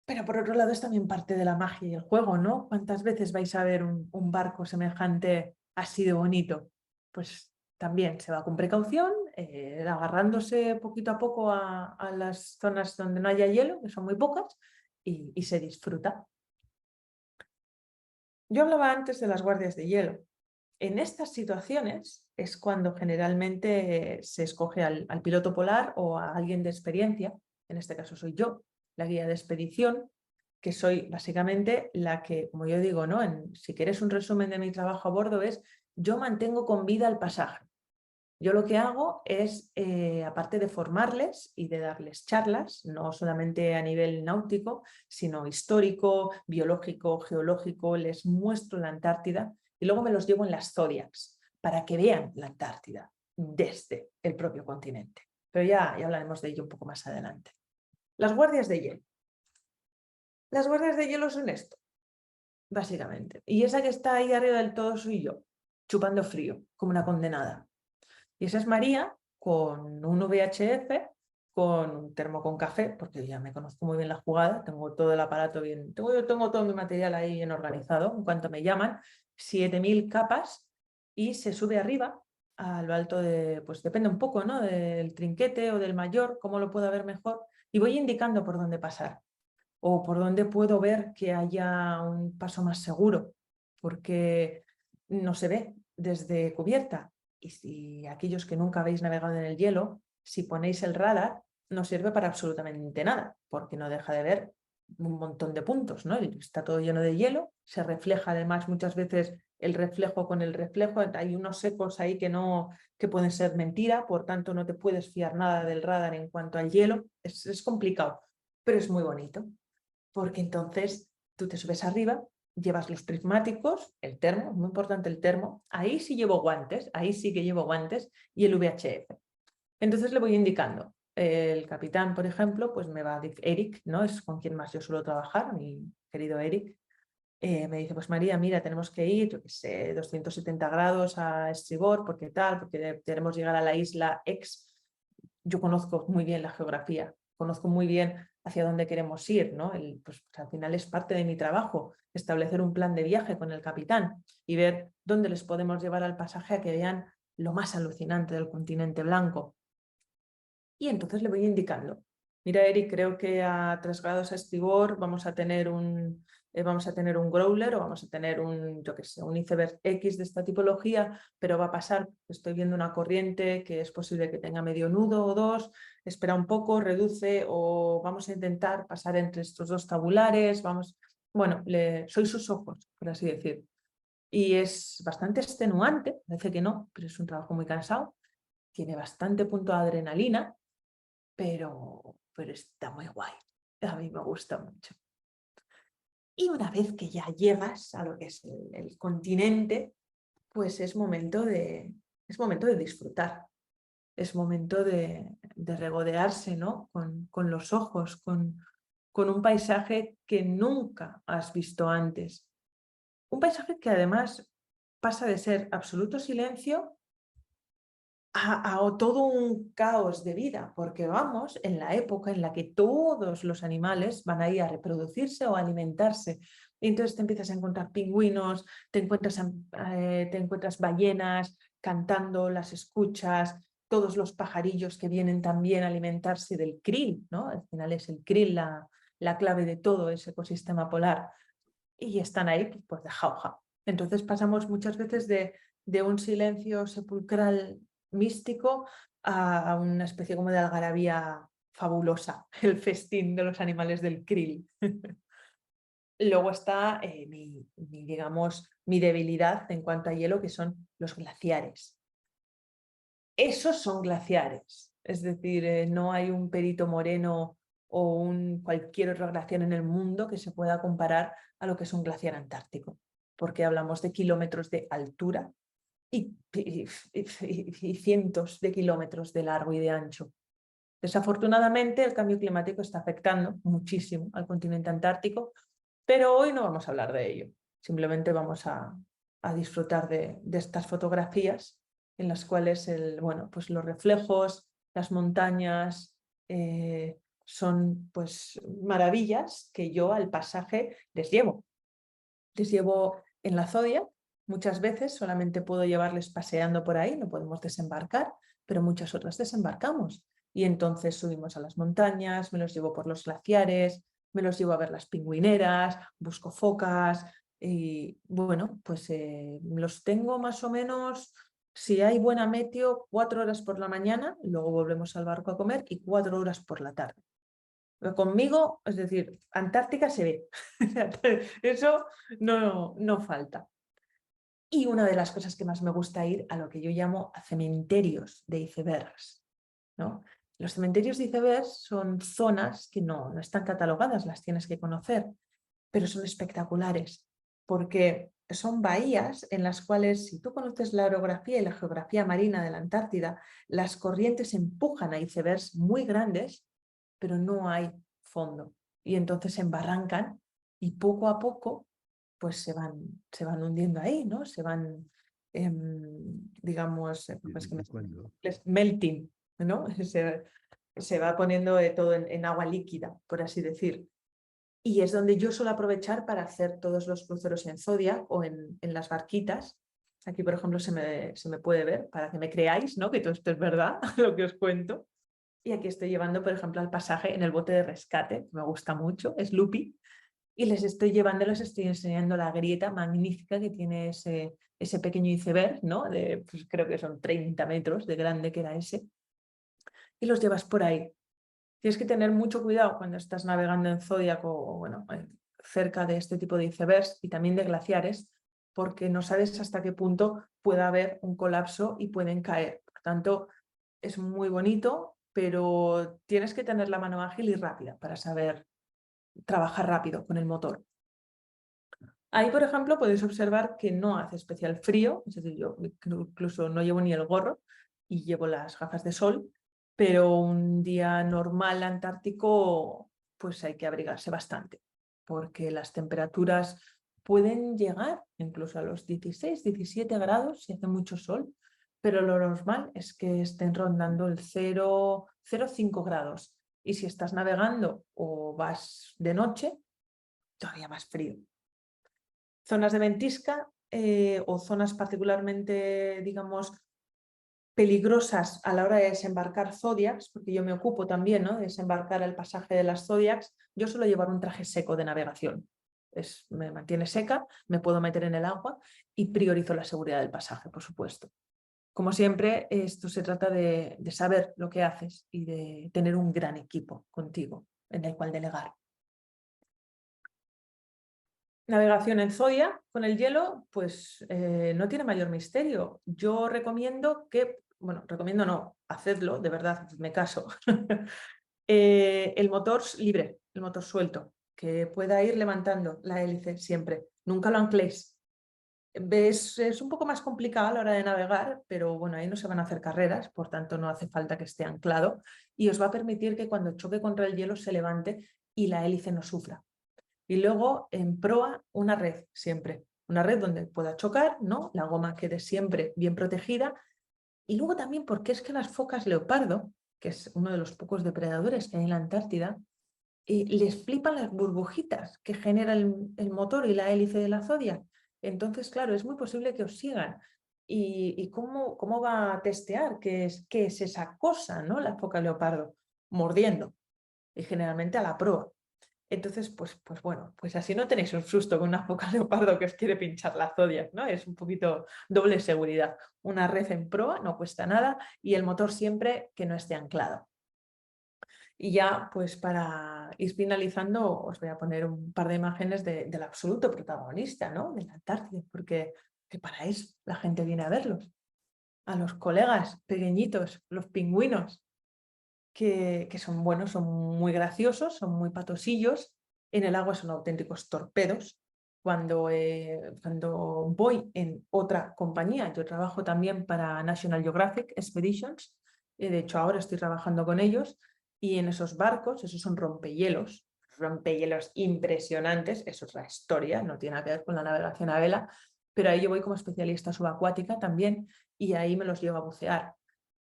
Pero por otro lado es también parte de la magia y el juego, ¿no? ¿Cuántas veces vais a ver un barco semejante así de bonito? Pues también se va con precaución, agarrándose poquito a poco a las zonas donde no haya hielo, que son muy pocas, y se disfruta. Yo hablaba antes de las guardias de hielo. En estas situaciones es cuando generalmente se escoge al piloto polar o a alguien de experiencia, en este caso soy yo, la guía de expedición, que soy básicamente la que, como yo digo, ¿no? Si quieres un resumen de mi trabajo a bordo es, yo mantengo con vida el pasaje. Yo lo que hago es, aparte de formarles y de darles charlas, no solamente a nivel náutico, sino histórico, biológico, geológico, les muestro la Antártida y luego me los llevo en las Zodiacs para que vean la Antártida desde el propio continente. Pero ya hablaremos de ello un poco más adelante. Las guardias de hielo. Las guardias de hielo son esto, básicamente. Y esa que está ahí arriba del todo soy yo, chupando frío, como una condenada. Y esa es María con un VHF, con un termo con café, porque ya me conozco muy bien la jugada, tengo todo el aparato bien, tengo todo mi material ahí bien organizado, en cuanto me llaman, 7000 capas, y se sube arriba a lo alto de, pues depende un poco, ¿no? Del trinquete o del mayor, cómo lo puedo ver mejor, y voy indicando por dónde pasar, o por dónde puedo ver que haya un paso más seguro, porque no se ve desde cubierta. Y si aquellos que nunca habéis navegado en el hielo, si ponéis el radar, no sirve para absolutamente nada, porque no deja de ver un montón de puntos, ¿no? Está todo lleno de hielo, se refleja además muchas veces el reflejo con el reflejo, hay unos ecos ahí que pueden ser mentira, por tanto no te puedes fiar nada del radar en cuanto al hielo, es complicado, pero es muy bonito, porque entonces tú te subes arriba, llevas los prismáticos, el termo, muy importante el termo, ahí sí llevo guantes, ahí sí que llevo guantes, y el VHF. Entonces le voy indicando. El capitán, por ejemplo, pues me va a decir, Eric, ¿no? Es con quien más yo suelo trabajar, mi querido Eric. Me dice, pues María, mira, tenemos que ir, yo qué sé, 270 grados a estribor, porque tal, porque queremos llegar a la isla X. Yo conozco muy bien la geografía, conozco muy bien hacia dónde queremos ir, ¿no? Pues al final es parte de mi trabajo, establecer un plan de viaje con el capitán y ver dónde les podemos llevar al pasaje a que vean lo más alucinante del continente blanco. Y entonces le voy indicando, mira Eric, creo que a 3 grados a estribor vamos a tener un growler o vamos a tener yo qué sé, un iceberg X de esta tipología, pero va a pasar, estoy viendo una corriente que es posible que tenga medio nudo o dos, espera un poco, reduce o vamos a intentar pasar entre estos dos tabulares, bueno, soy sus ojos, por así decir. Y es bastante extenuante, parece que no, pero es un trabajo muy cansado, tiene bastante punto de adrenalina, pero está muy guay. A mí me gusta mucho. Y una vez que ya llegas a lo que es el continente, pues es momento de disfrutar. Es momento de regodearse, ¿no? Con los ojos, con un paisaje que nunca has visto antes. Un paisaje que además pasa de ser absoluto silencio a todo un caos de vida, porque vamos en la época en la que todos los animales van a ir a reproducirse o a alimentarse. Y entonces te empiezas a encontrar pingüinos, te encuentras ballenas cantando, las escuchas, todos los pajarillos que vienen también a alimentarse del krill, ¿no? Al final es el krill la clave de todo ese ecosistema polar. Y están ahí pues de jauja. Entonces pasamos muchas veces de un silencio sepulcral místico a una especie como de algarabía fabulosa, el festín de los animales del krill. Luego está digamos, mi debilidad en cuanto a hielo, que son los glaciares. Esos son glaciares, es decir, no hay un Perito Moreno o cualquier otro glaciar en el mundo que se pueda comparar a lo que es un glaciar antártico, porque hablamos de kilómetros de altura y cientos de kilómetros de largo y de ancho. Desafortunadamente, el cambio climático está afectando muchísimo al continente antártico, pero hoy no vamos a hablar de ello. Simplemente vamos a disfrutar de estas fotografías en las cuales pues los reflejos, las montañas, son pues maravillas que yo al pasaje les llevo. Les llevo en la Zodiac, muchas veces solamente puedo llevarles paseando por ahí, no podemos desembarcar, pero muchas otras desembarcamos. Y entonces subimos a las montañas, me los llevo por los glaciares, me los llevo a ver las pingüineras, busco focas y bueno, pues los tengo más o menos, si hay buena meteo, 4 horas por la mañana, luego volvemos al barco a comer y 4 horas por la tarde. Conmigo, es decir, Antártica se ve, eso no falta. Y una de las cosas que más me gusta ir a lo que yo llamo a cementerios de icebergs, ¿no? Los cementerios de icebergs son zonas que no están catalogadas, las tienes que conocer, pero son espectaculares porque son bahías en las cuales, si tú conoces la orografía y la geografía marina de la Antártida, las corrientes empujan a icebergs muy grandes, pero no hay fondo. Y entonces se embarrancan y poco a poco pues se van hundiendo ahí, ¿no? Se van, digamos, pues que melting, ¿no? Se va poniendo todo en agua líquida, por así decir. Y es donde yo suelo aprovechar para hacer todos los cruceros en Zodiac o en las barquitas. Aquí, por ejemplo, se me puede ver, para que me creáis, ¿no? Que todo esto es verdad, lo que os cuento. Y aquí estoy llevando, por ejemplo, al pasaje en el bote de rescate, que me gusta mucho, es Lupi, y les estoy llevando, les estoy enseñando la grieta magnífica que tiene ese pequeño iceberg, ¿no? Pues creo que son 30 metros de grande que era ese, y los llevas por ahí. Tienes que tener mucho cuidado cuando estás navegando en Zodiac o bueno, cerca de este tipo de icebergs y también de glaciares, porque no sabes hasta qué punto puede haber un colapso y pueden caer. Por tanto, es muy bonito, pero tienes que tener la mano ágil y rápida para saber trabajar rápido con el motor. Ahí, por ejemplo, podéis observar que no hace especial frío, es decir, yo incluso no llevo ni el gorro y llevo las gafas de sol, pero un día normal antártico pues hay que abrigarse bastante, porque las temperaturas pueden llegar incluso a los 16, 17 grados si hace mucho sol, pero lo normal es que estén rondando el 0,5 grados. Y si estás navegando o vas de noche, todavía más frío. Zonas de ventisca o zonas particularmente, digamos, peligrosas a la hora de desembarcar Zodiacs, porque yo me ocupo también, ¿no?, de desembarcar el pasaje de las Zodiacs, yo suelo llevar un traje seco de navegación. Me mantiene seca, me puedo meter en el agua y priorizo la seguridad del pasaje, por supuesto. Como siempre, esto se trata de saber lo que haces y de tener un gran equipo contigo en el cual delegar. Navegación en Zodiac con el hielo, pues no tiene mayor misterio. Yo recomiendo que, bueno, recomiendo no, hacedlo, de verdad, me caso. El motor libre, el motor suelto, que pueda ir levantando la hélice siempre. Nunca lo ancléis. Es un poco más complicado a la hora de navegar, pero bueno, ahí no se van a hacer carreras, por tanto no hace falta que esté anclado y os va a permitir que cuando choque contra el hielo se levante y la hélice no sufra. Y luego en proa una red siempre, una red donde pueda chocar, ¿no?, la goma quede siempre bien protegida. Y luego también porque es que las focas leopardo, que es uno de los pocos depredadores que hay en la Antártida, les flipan las burbujitas que genera el motor y la hélice de la Zodiac. Entonces, claro, es muy posible que os sigan. ¿Y cómo va a testear qué es esa cosa, ¿no?, la foca leopardo? Mordiendo, y generalmente a la proa. Entonces, pues bueno, pues así no tenéis un susto con una foca leopardo que os quiere pinchar la Zodiac, ¿no? Es un poquito doble seguridad. Una red en proa no cuesta nada y el motor siempre que no esté anclado. Y ya, pues para ir finalizando, os voy a poner un par de imágenes del absoluto protagonista, ¿no?, de la Antártida, porque para eso la gente viene a verlos. A los colegas pequeñitos, los pingüinos, que son buenos, son muy graciosos, son muy patosillos. En el agua son auténticos torpedos. Cuando voy en otra compañía, yo trabajo también para National Geographic Expeditions, de hecho ahora estoy trabajando con ellos, y en esos barcos, esos son rompehielos impresionantes, eso es la historia, no tiene nada que ver con la navegación a vela, pero ahí yo voy como especialista subacuática también y ahí me los llevo a bucear.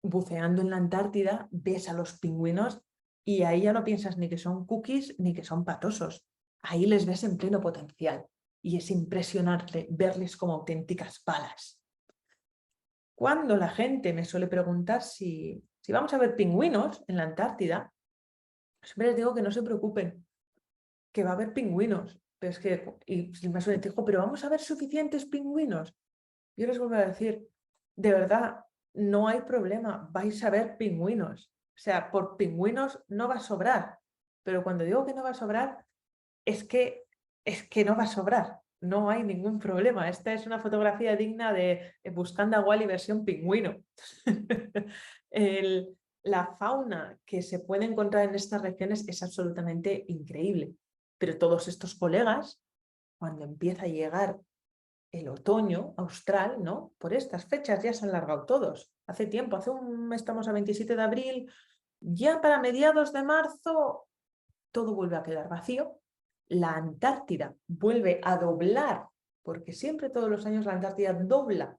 Buceando en la Antártida ves a los pingüinos Y ahí ya no piensas ni que son cookies ni que son patosos. Ahí les ves en pleno potencial y es impresionante verles como auténticas balas. Cuando la gente me suele preguntar si vamos a ver pingüinos en la Antártida, siempre les digo que no se preocupen, que va a haber pingüinos. Pero es que, y me suelen decir, pero ¿vamos a ver suficientes pingüinos? Yo les vuelvo a decir, de verdad, no hay problema, vais a ver pingüinos. O sea, por pingüinos no va a sobrar. Pero cuando digo que no va a sobrar, es que no va a sobrar. No hay ningún problema. Esta es una fotografía digna de Buscando a Wally versión pingüino. La fauna que se puede encontrar en estas regiones es absolutamente increíble. Pero todos estos colegas, cuando empieza a llegar el otoño austral, ¿no? Por estas fechas ya se han largado todos. Hace tiempo, estamos a 27 de abril, ya para mediados de marzo todo vuelve a quedar vacío. La Antártida vuelve a doblar, porque siempre todos los años la Antártida dobla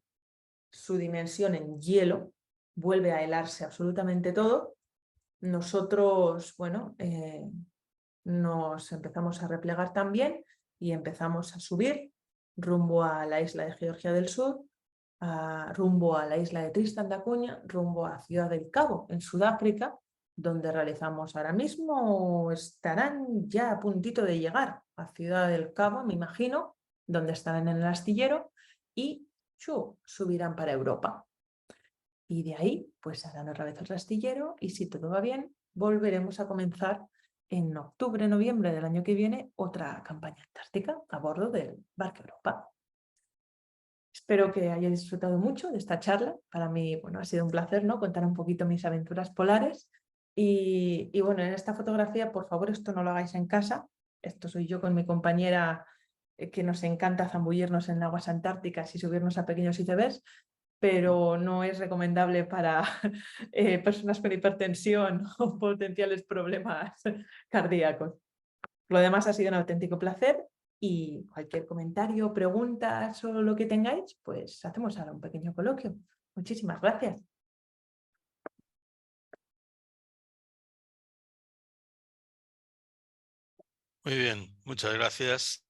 su dimensión en hielo, vuelve a helarse absolutamente todo. Nosotros, bueno, nos empezamos a replegar también y empezamos a subir rumbo a la isla de Georgia del Sur, rumbo a la isla de Tristan da Cunha, rumbo a Ciudad del Cabo, en Sudáfrica, donde realizamos ahora mismo, estarán ya a puntito de llegar a Ciudad del Cabo, me imagino, donde estarán en el astillero y subirán para Europa. Y de ahí, pues harán otra vez el astillero y si todo va bien, volveremos a comenzar en octubre, noviembre del año que viene otra campaña antártica a bordo del barco Europa. Espero que hayáis disfrutado mucho de esta charla. Para mí, bueno, ha sido un placer, ¿no? Contar un poquito mis aventuras polares. Y bueno, en esta fotografía, por favor, esto no lo hagáis en casa. Esto soy yo con mi compañera que nos encanta zambullirnos en aguas antárticas y subirnos a pequeños icebergs, pero no es recomendable para personas con hipertensión o potenciales problemas cardíacos. Lo demás ha sido un auténtico placer y cualquier comentario, preguntas o lo que tengáis, pues hacemos ahora un pequeño coloquio. Muchísimas gracias. Muy bien, muchas gracias.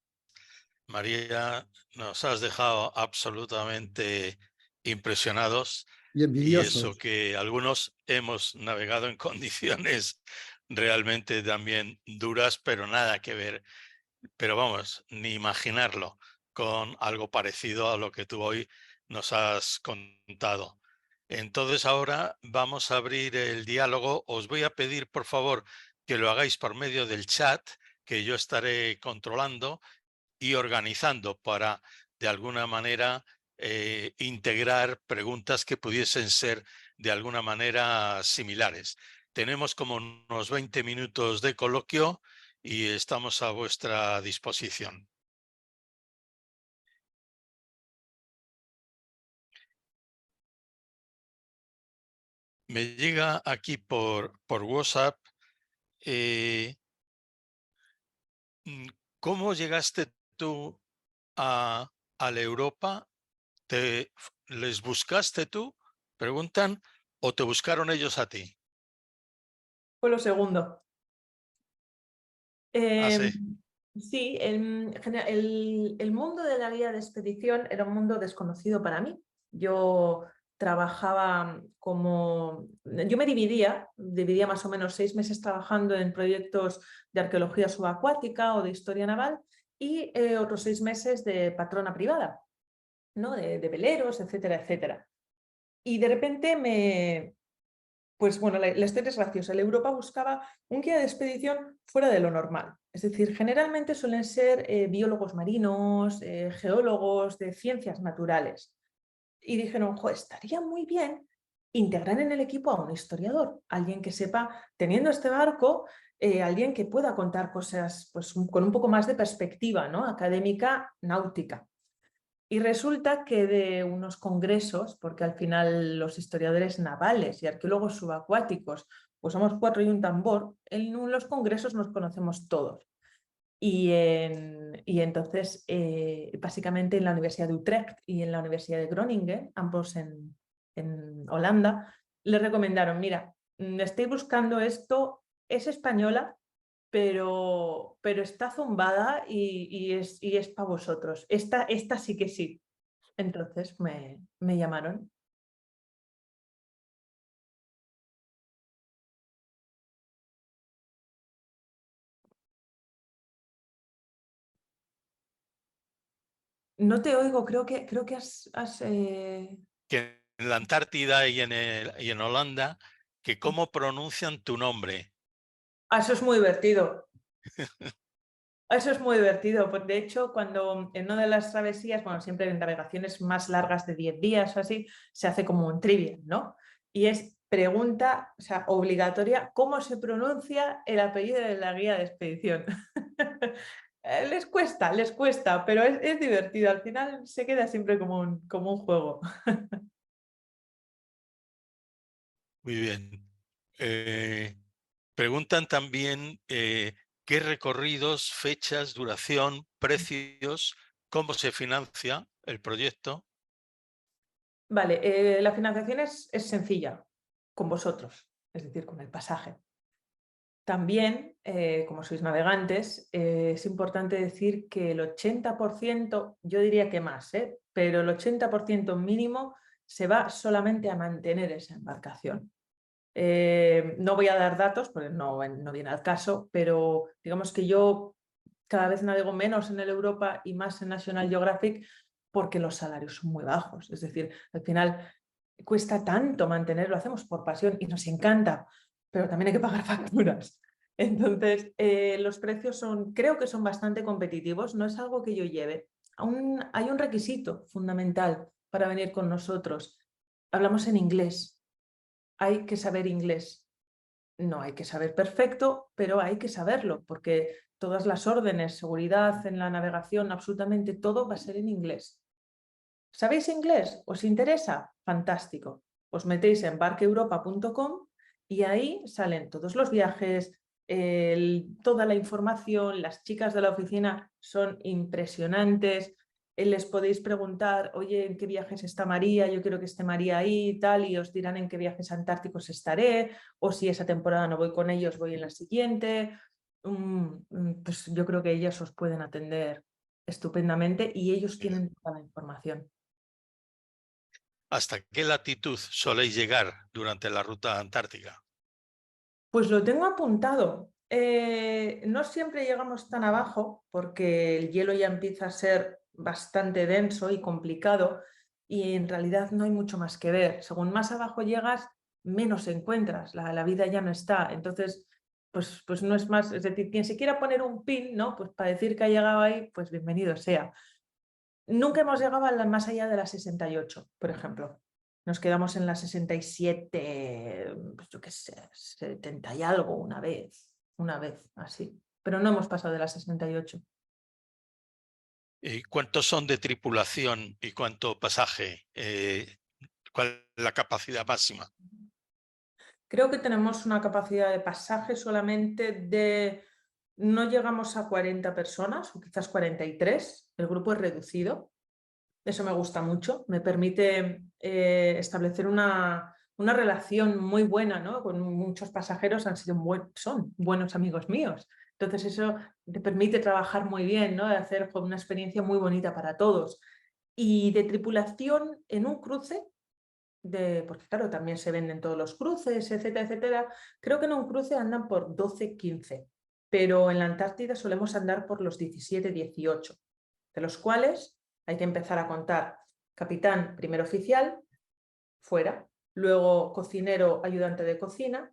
María, nos has dejado absolutamente impresionados Y envidiosos. eso que algunos hemos navegado en condiciones realmente también duras, pero nada que ver, pero vamos, ni imaginarlo con algo parecido a lo que tú hoy nos has contado. Entonces ahora vamos a abrir el diálogo. Os voy a pedir, por favor, que lo hagáis por medio del chat, que yo estaré controlando y organizando para, de alguna manera, integrar preguntas que pudiesen ser de alguna manera similares. Tenemos como unos 20 minutos de coloquio y estamos a vuestra disposición. Me llega aquí por WhatsApp. ¿Cómo llegaste tú a la Europa? ¿Les buscaste tú? Preguntan, ¿o te buscaron ellos a ti? Fue lo segundo. Ah, sí. Sí, el mundo de la guía de expedición era un mundo desconocido para mí. Yo trabajaba yo me dividía más o menos 6 meses trabajando en proyectos de arqueología subacuática o de historia naval y otros 6 meses de patrona privada, ¿no? de veleros, etcétera, etcétera. Y de repente pues bueno, la historia es graciosa. La Europa buscaba un guía de expedición fuera de lo normal. Es decir, generalmente suelen ser biólogos marinos, geólogos de ciencias naturales. Y dijeron, estaría muy bien integrar en el equipo a un historiador, alguien que sepa, teniendo este barco, alguien que pueda contar cosas pues, con un poco más de perspectiva, ¿no? Académica, náutica. Y resulta que de unos congresos, porque al final los historiadores navales y arqueólogos subacuáticos, pues somos 4 y un tambor, en los congresos nos conocemos todos. Y entonces, básicamente en la Universidad de Utrecht y en la Universidad de Groningen, ambos en Holanda, le recomendaron, mira, estoy buscando esto es española, pero está zumbada y es para vosotros. Esta sí que sí. Entonces me llamaron. No te oigo, creo que has Que en la Antártida y en Holanda, que cómo pronuncian tu nombre. Eso es muy divertido. Eso es muy divertido. Pues de hecho, cuando en una de las travesías, bueno, siempre en navegaciones más largas de 10 días o así, se hace como un trivial, ¿no? Y es pregunta, o sea, obligatoria, ¿cómo se pronuncia el apellido de la guía de expedición? Les cuesta, pero es divertido. Al final se queda siempre como un juego. Muy bien. Preguntan también qué recorridos, fechas, duración, precios, cómo se financia el proyecto. Vale, la financiación es sencilla, con vosotros, es decir, con el pasaje. También, como sois navegantes, es importante decir que el 80%, yo diría que más, pero el 80% mínimo se va solamente a mantener esa embarcación. No voy a dar datos, porque no viene al caso, pero digamos que yo cada vez navego menos en el Europa y más en National Geographic porque los salarios son muy bajos. Es decir, al final cuesta tanto mantenerlo, hacemos por pasión y nos encanta, pero también hay que pagar facturas. Entonces, los precios creo que son bastante competitivos, no es algo que yo lleve. Hay un requisito fundamental para venir con nosotros. Hablamos en inglés. Hay que saber inglés. No hay que saber perfecto, pero hay que saberlo, porque todas las órdenes, seguridad en la navegación, absolutamente todo va a ser en inglés. ¿Sabéis inglés? ¿Os interesa? Fantástico. Os metéis en barqueuropa.com y ahí salen todos los viajes, toda la información. Las chicas de la oficina son impresionantes. Les podéis preguntar, oye, ¿en qué viajes está María? Yo quiero que esté María ahí y tal, y os dirán en qué viajes antárticos estaré, o si esa temporada no voy con ellos, voy en la siguiente. Pues yo creo que ellas os pueden atender estupendamente y ellos tienen toda la información. ¿Hasta qué latitud soléis llegar durante la ruta antártica? Pues lo tengo apuntado. No siempre llegamos tan abajo porque el hielo ya empieza a ser bastante denso y complicado y en realidad no hay mucho más que ver. Según más abajo llegas, menos encuentras, la vida ya no está. Entonces, pues no es más, es decir, quien se quiera poner un pin, ¿no? Pues para decir que ha llegado ahí, pues bienvenido sea. Nunca hemos llegado más allá de la 68, por ejemplo. Nos quedamos en la 67, pues yo qué sé, 70 y algo una vez, así. Pero no hemos pasado de la 68. ¿Y cuántos son de tripulación y cuánto pasaje? ¿Cuál es la capacidad máxima? Creo que tenemos una capacidad de pasaje solamente de... No llegamos a 40 personas, o quizás 43. El grupo es reducido. Eso me gusta mucho, me permite establecer una relación muy buena, ¿no? Con muchos pasajeros son buenos amigos míos. Entonces eso te permite trabajar muy bien, ¿no? Hacer una experiencia muy bonita para todos. Y de tripulación en un cruce, porque claro, también se venden todos los cruces, etcétera, etcétera. Creo que en un cruce andan por 12, 15, pero en la Antártida solemos andar por los 17, 18, de los cuales hay que empezar a contar capitán, primer oficial, fuera, luego cocinero, ayudante de cocina,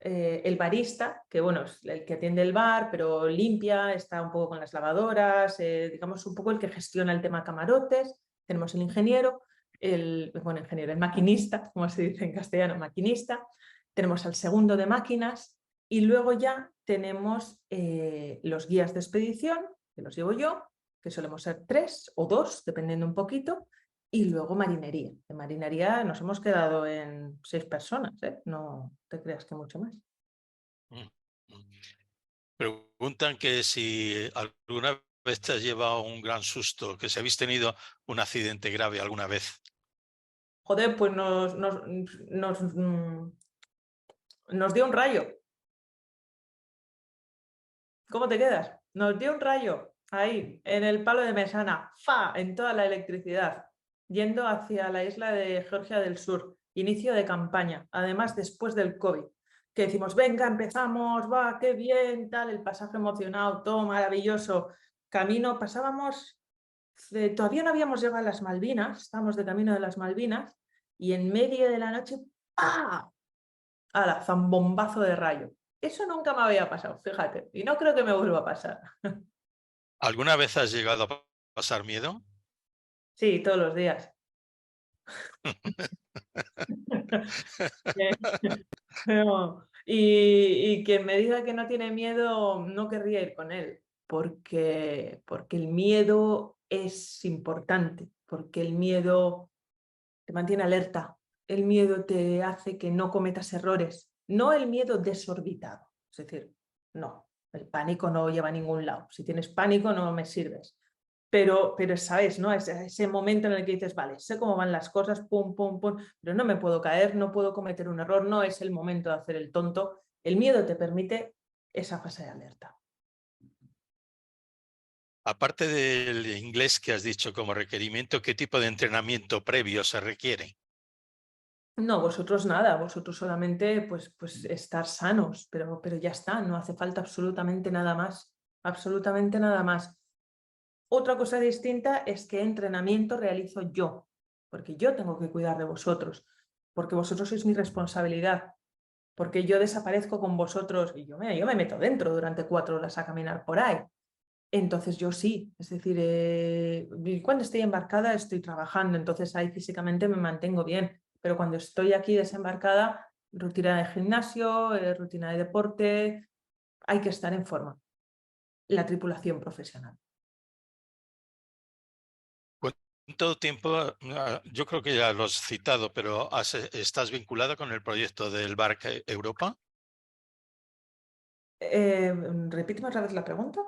el barista, que bueno, es el que atiende el bar, pero limpia, está un poco con las lavadoras, digamos un poco el que gestiona el tema camarotes, tenemos el ingeniero, el maquinista, como se dice en castellano, maquinista, tenemos al segundo de máquinas y luego ya tenemos los guías de expedición, que los llevo yo, que solemos ser 3 o 2, dependiendo un poquito, y luego marinería. De marinería nos hemos quedado en 6 personas, no te creas que mucho más. Preguntan que si alguna vez te has llevado un gran susto, que si habéis tenido un accidente grave alguna vez. Joder, pues nos dio un rayo. ¿Cómo te quedas? Nos dio un rayo ahí, en el palo de Mesana, ¡fa! En toda la electricidad, yendo hacia la isla de Georgia del Sur, inicio de campaña, además después del COVID, que decimos, venga, empezamos, va, qué bien, tal, el pasaje emocionado, todo maravilloso, camino, pasábamos, todavía no habíamos llegado a las Malvinas, estábamos de camino de las Malvinas, y en medio de la noche, ¡pah! ¡Hala! Zambombazo de rayo. Eso nunca me había pasado, fíjate, y no creo que me vuelva a pasar. ¿Alguna vez has llegado a pasar miedo? Sí, todos los días. No, y quien me diga que no tiene miedo, no querría ir con él, porque el miedo es importante, porque el miedo te mantiene alerta, el miedo te hace que no cometas errores, no el miedo desorbitado, es decir, no, el pánico no lleva a ningún lado, si tienes pánico no me sirves. Pero sabes, ¿no? Ese momento en el que dices, vale, sé cómo van las cosas, pum, pum, pum, pero no me puedo caer, no puedo cometer un error, no es el momento de hacer el tonto. El miedo te permite esa fase de alerta. Aparte del inglés que has dicho como requerimiento, ¿qué tipo de entrenamiento previo se requiere? No, vosotros nada, vosotros solamente pues estar sanos, pero ya está, no hace falta absolutamente nada más, absolutamente nada más. Otra cosa distinta es qué entrenamiento realizo yo, porque yo tengo que cuidar de vosotros, porque vosotros sois mi responsabilidad, porque yo desaparezco con vosotros y yo me meto dentro durante 4 horas a caminar por ahí. Entonces yo sí, es decir, cuando estoy embarcada estoy trabajando, entonces ahí físicamente me mantengo bien, pero cuando estoy aquí desembarcada, rutina de gimnasio, rutina de deporte, hay que estar en forma. La tripulación profesional. ¿Cuánto tiempo? Yo creo que ya lo has citado, pero ¿estás vinculada con el proyecto del BARC Europa? Repíteme otra vez la pregunta.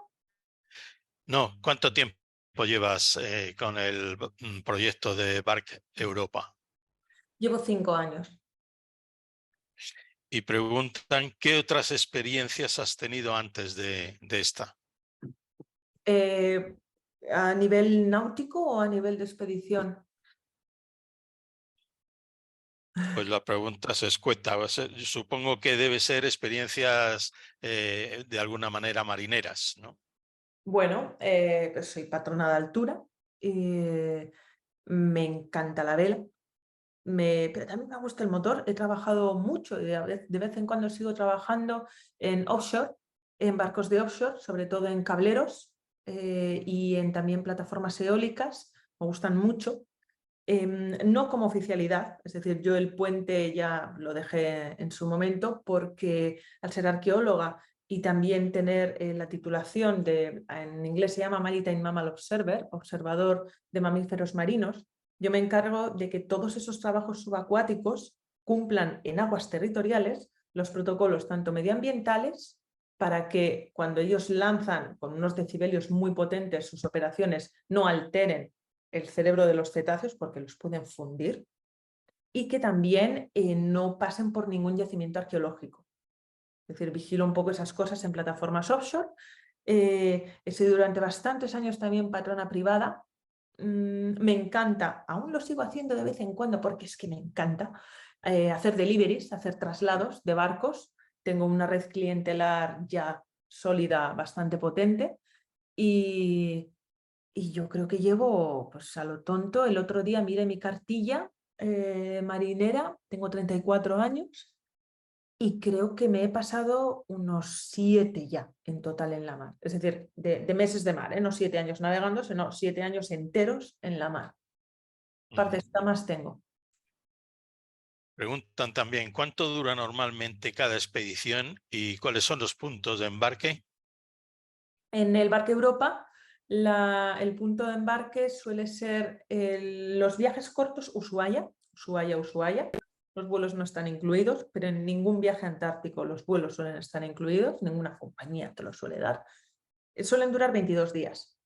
No, ¿cuánto tiempo llevas con el proyecto de BARC Europa? Llevo 5 años. Y preguntan qué otras experiencias has tenido antes de esta. ¿A nivel náutico o a nivel de expedición? Pues la pregunta se escueta. Yo supongo que debe ser experiencias de alguna manera marineras, ¿no? Bueno, pues soy patrona de altura, me encanta la vela, pero también me gusta el motor. He trabajado mucho y de vez en cuando sigo trabajando en offshore, en barcos de offshore, sobre todo en cableros y en también plataformas eólicas. Me gustan mucho. No como oficialidad, es decir, yo el puente ya lo dejé en su momento porque al ser arqueóloga y también tener la titulación en inglés se llama Maritime Mammal Observer, observador de mamíferos marinos, yo me encargo de que todos esos trabajos subacuáticos cumplan en aguas territoriales los protocolos tanto medioambientales para que cuando ellos lanzan con unos decibelios muy potentes sus operaciones no alteren el cerebro de los cetáceos porque los pueden fundir y que también no pasen por ningún yacimiento arqueológico. Es decir, vigilo un poco esas cosas en plataformas offshore. He sido durante bastantes años también patrona privada. Me encanta, aún lo sigo haciendo de vez en cuando porque es que me encanta hacer deliveries, hacer traslados de barcos. Tengo una red clientelar ya sólida, bastante potente y yo creo que llevo, pues a lo tonto, el otro día miré mi cartilla marinera, tengo 34 años y creo que me he pasado unos 7 ya en total en la mar. Es decir, de meses de mar, no 7 años navegando, sino 7 años enteros en la mar. Partecita más tengo. Preguntan también cuánto dura normalmente cada expedición y cuáles son los puntos de embarque. En el Barque Europa, el punto de embarque suele ser los viajes cortos Ushuaia. Los vuelos no están incluidos, pero en ningún viaje antártico los vuelos suelen estar incluidos, ninguna compañía te lo suele dar. Suelen durar 22 días,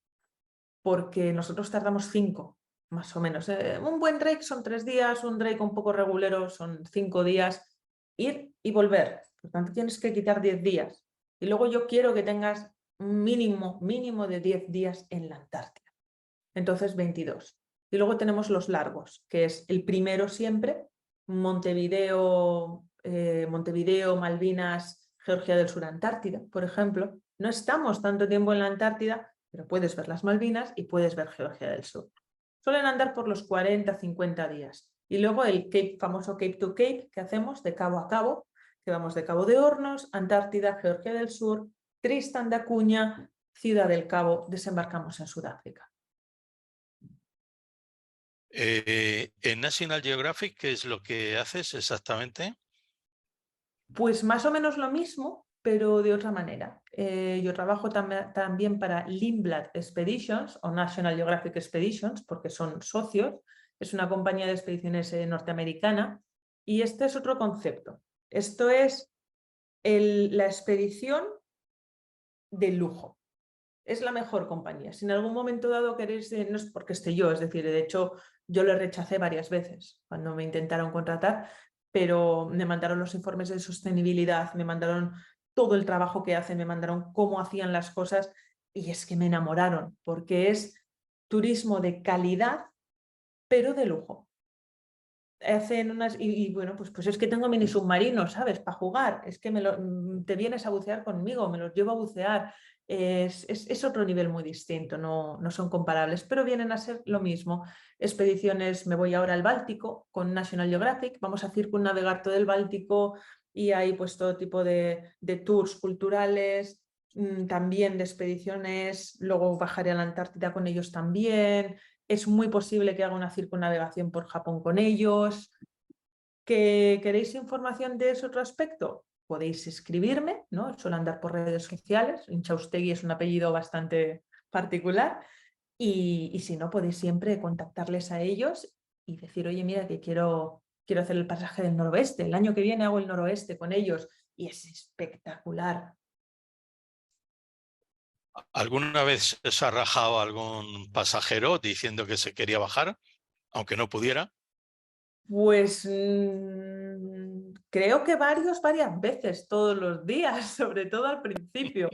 porque nosotros tardamos 5, más o menos. Un buen Drake son 3 días, un Drake un poco regulero son 5 días, ir y volver. Por tanto, tienes que quitar 10 días. Y luego yo quiero que tengas mínimo de 10 días en la Antártida. Entonces 22. Y luego tenemos los largos, que es el primero siempre, Montevideo, Malvinas, Georgia del Sur, Antártida, por ejemplo. No estamos tanto tiempo en la Antártida, pero puedes ver las Malvinas y puedes ver Georgia del Sur. Suelen andar por los 40, 50 días. Y luego el famoso Cape to Cape que hacemos de cabo a cabo, que vamos de Cabo de Hornos, Antártida, Georgia del Sur, Tristan da Cunha, Ciudad del Cabo, desembarcamos en Sudáfrica. En National Geographic, ¿qué es lo que haces exactamente? Pues más o menos lo mismo, pero de otra manera. Yo trabajo también para Lindblad Expeditions o National Geographic Expeditions, porque son socios. Es una compañía de expediciones norteamericana. Y este es otro concepto. Esto es la expedición de lujo. Es la mejor compañía. Si en algún momento dado queréis, no es porque esté yo, es decir, de hecho yo lo rechacé varias veces cuando me intentaron contratar, pero me mandaron los informes de sostenibilidad, me mandaron todo el trabajo que hacen, me mandaron cómo hacían las cosas y es que me enamoraron porque es turismo de calidad, pero de lujo. Hacen unas bueno, pues es que tengo mini submarinos, ¿sabes? Para jugar, es que te vienes a bucear conmigo, me los llevo a bucear. Es otro nivel muy distinto, no son comparables, pero vienen a ser lo mismo. Expediciones, me voy ahora al Báltico con National Geographic, vamos a circunnavegar todo el Báltico y hay pues todo tipo de tours culturales, también de expediciones, luego bajaré a la Antártida con ellos también. Es muy posible que haga una circunnavegación por Japón con ellos. ¿Que queréis información de ese otro aspecto? Podéis escribirme, ¿no? Suelo andar por redes sociales. Inchaustegui es un apellido bastante particular. Y si no, podéis siempre contactarles a ellos y decir, oye, mira, que quiero hacer el pasaje del noroeste. El año que viene hago el noroeste con ellos. Y es espectacular. ¿Alguna vez se ha rajado algún pasajero diciendo que se quería bajar, aunque no pudiera? Pues creo que varias veces, todos los días, sobre todo al principio.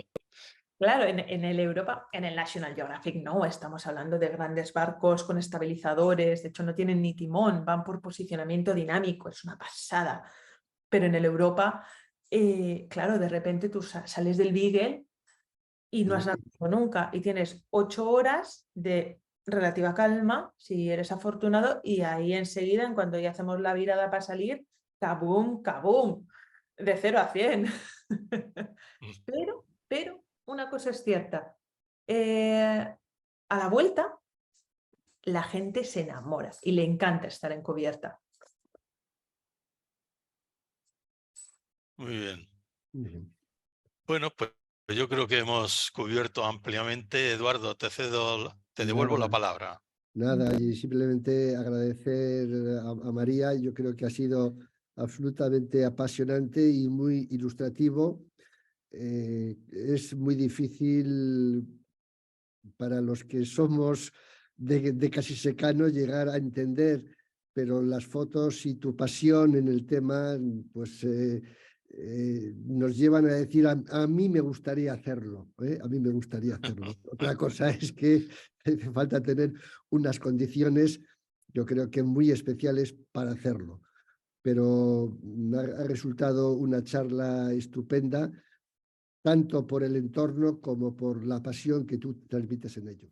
Claro, en el Europa, en el National Geographic no, estamos hablando de grandes barcos con estabilizadores, de hecho no tienen ni timón, van por posicionamiento dinámico, es una pasada. Pero en el Europa, claro, de repente tú sales del Beagle y no has nadado nunca y tienes 8 horas de relativa calma, si eres afortunado, y ahí enseguida, en cuanto ya hacemos la virada para salir, ¡cabum, cabum! De 0 a 100. Pero una cosa es cierta, a la vuelta la gente se enamora y le encanta estar en cubierta. Muy bien. Bien. Bueno, pues yo creo que hemos cubierto ampliamente. Eduardo, te devuelvo la palabra. Nada, y simplemente agradecer a María. Yo creo que ha sido absolutamente apasionante y muy ilustrativo. Es muy difícil para los que somos de casi secano llegar a entender, pero las fotos y tu pasión en el tema, pues nos llevan a decir, a mí me gustaría hacerlo, a mí me gustaría hacerlo. Otra cosa es que hace falta tener unas condiciones, yo creo que muy especiales para hacerlo. Pero ha resultado una charla estupenda, tanto por el entorno como por la pasión que tú transmites en ello.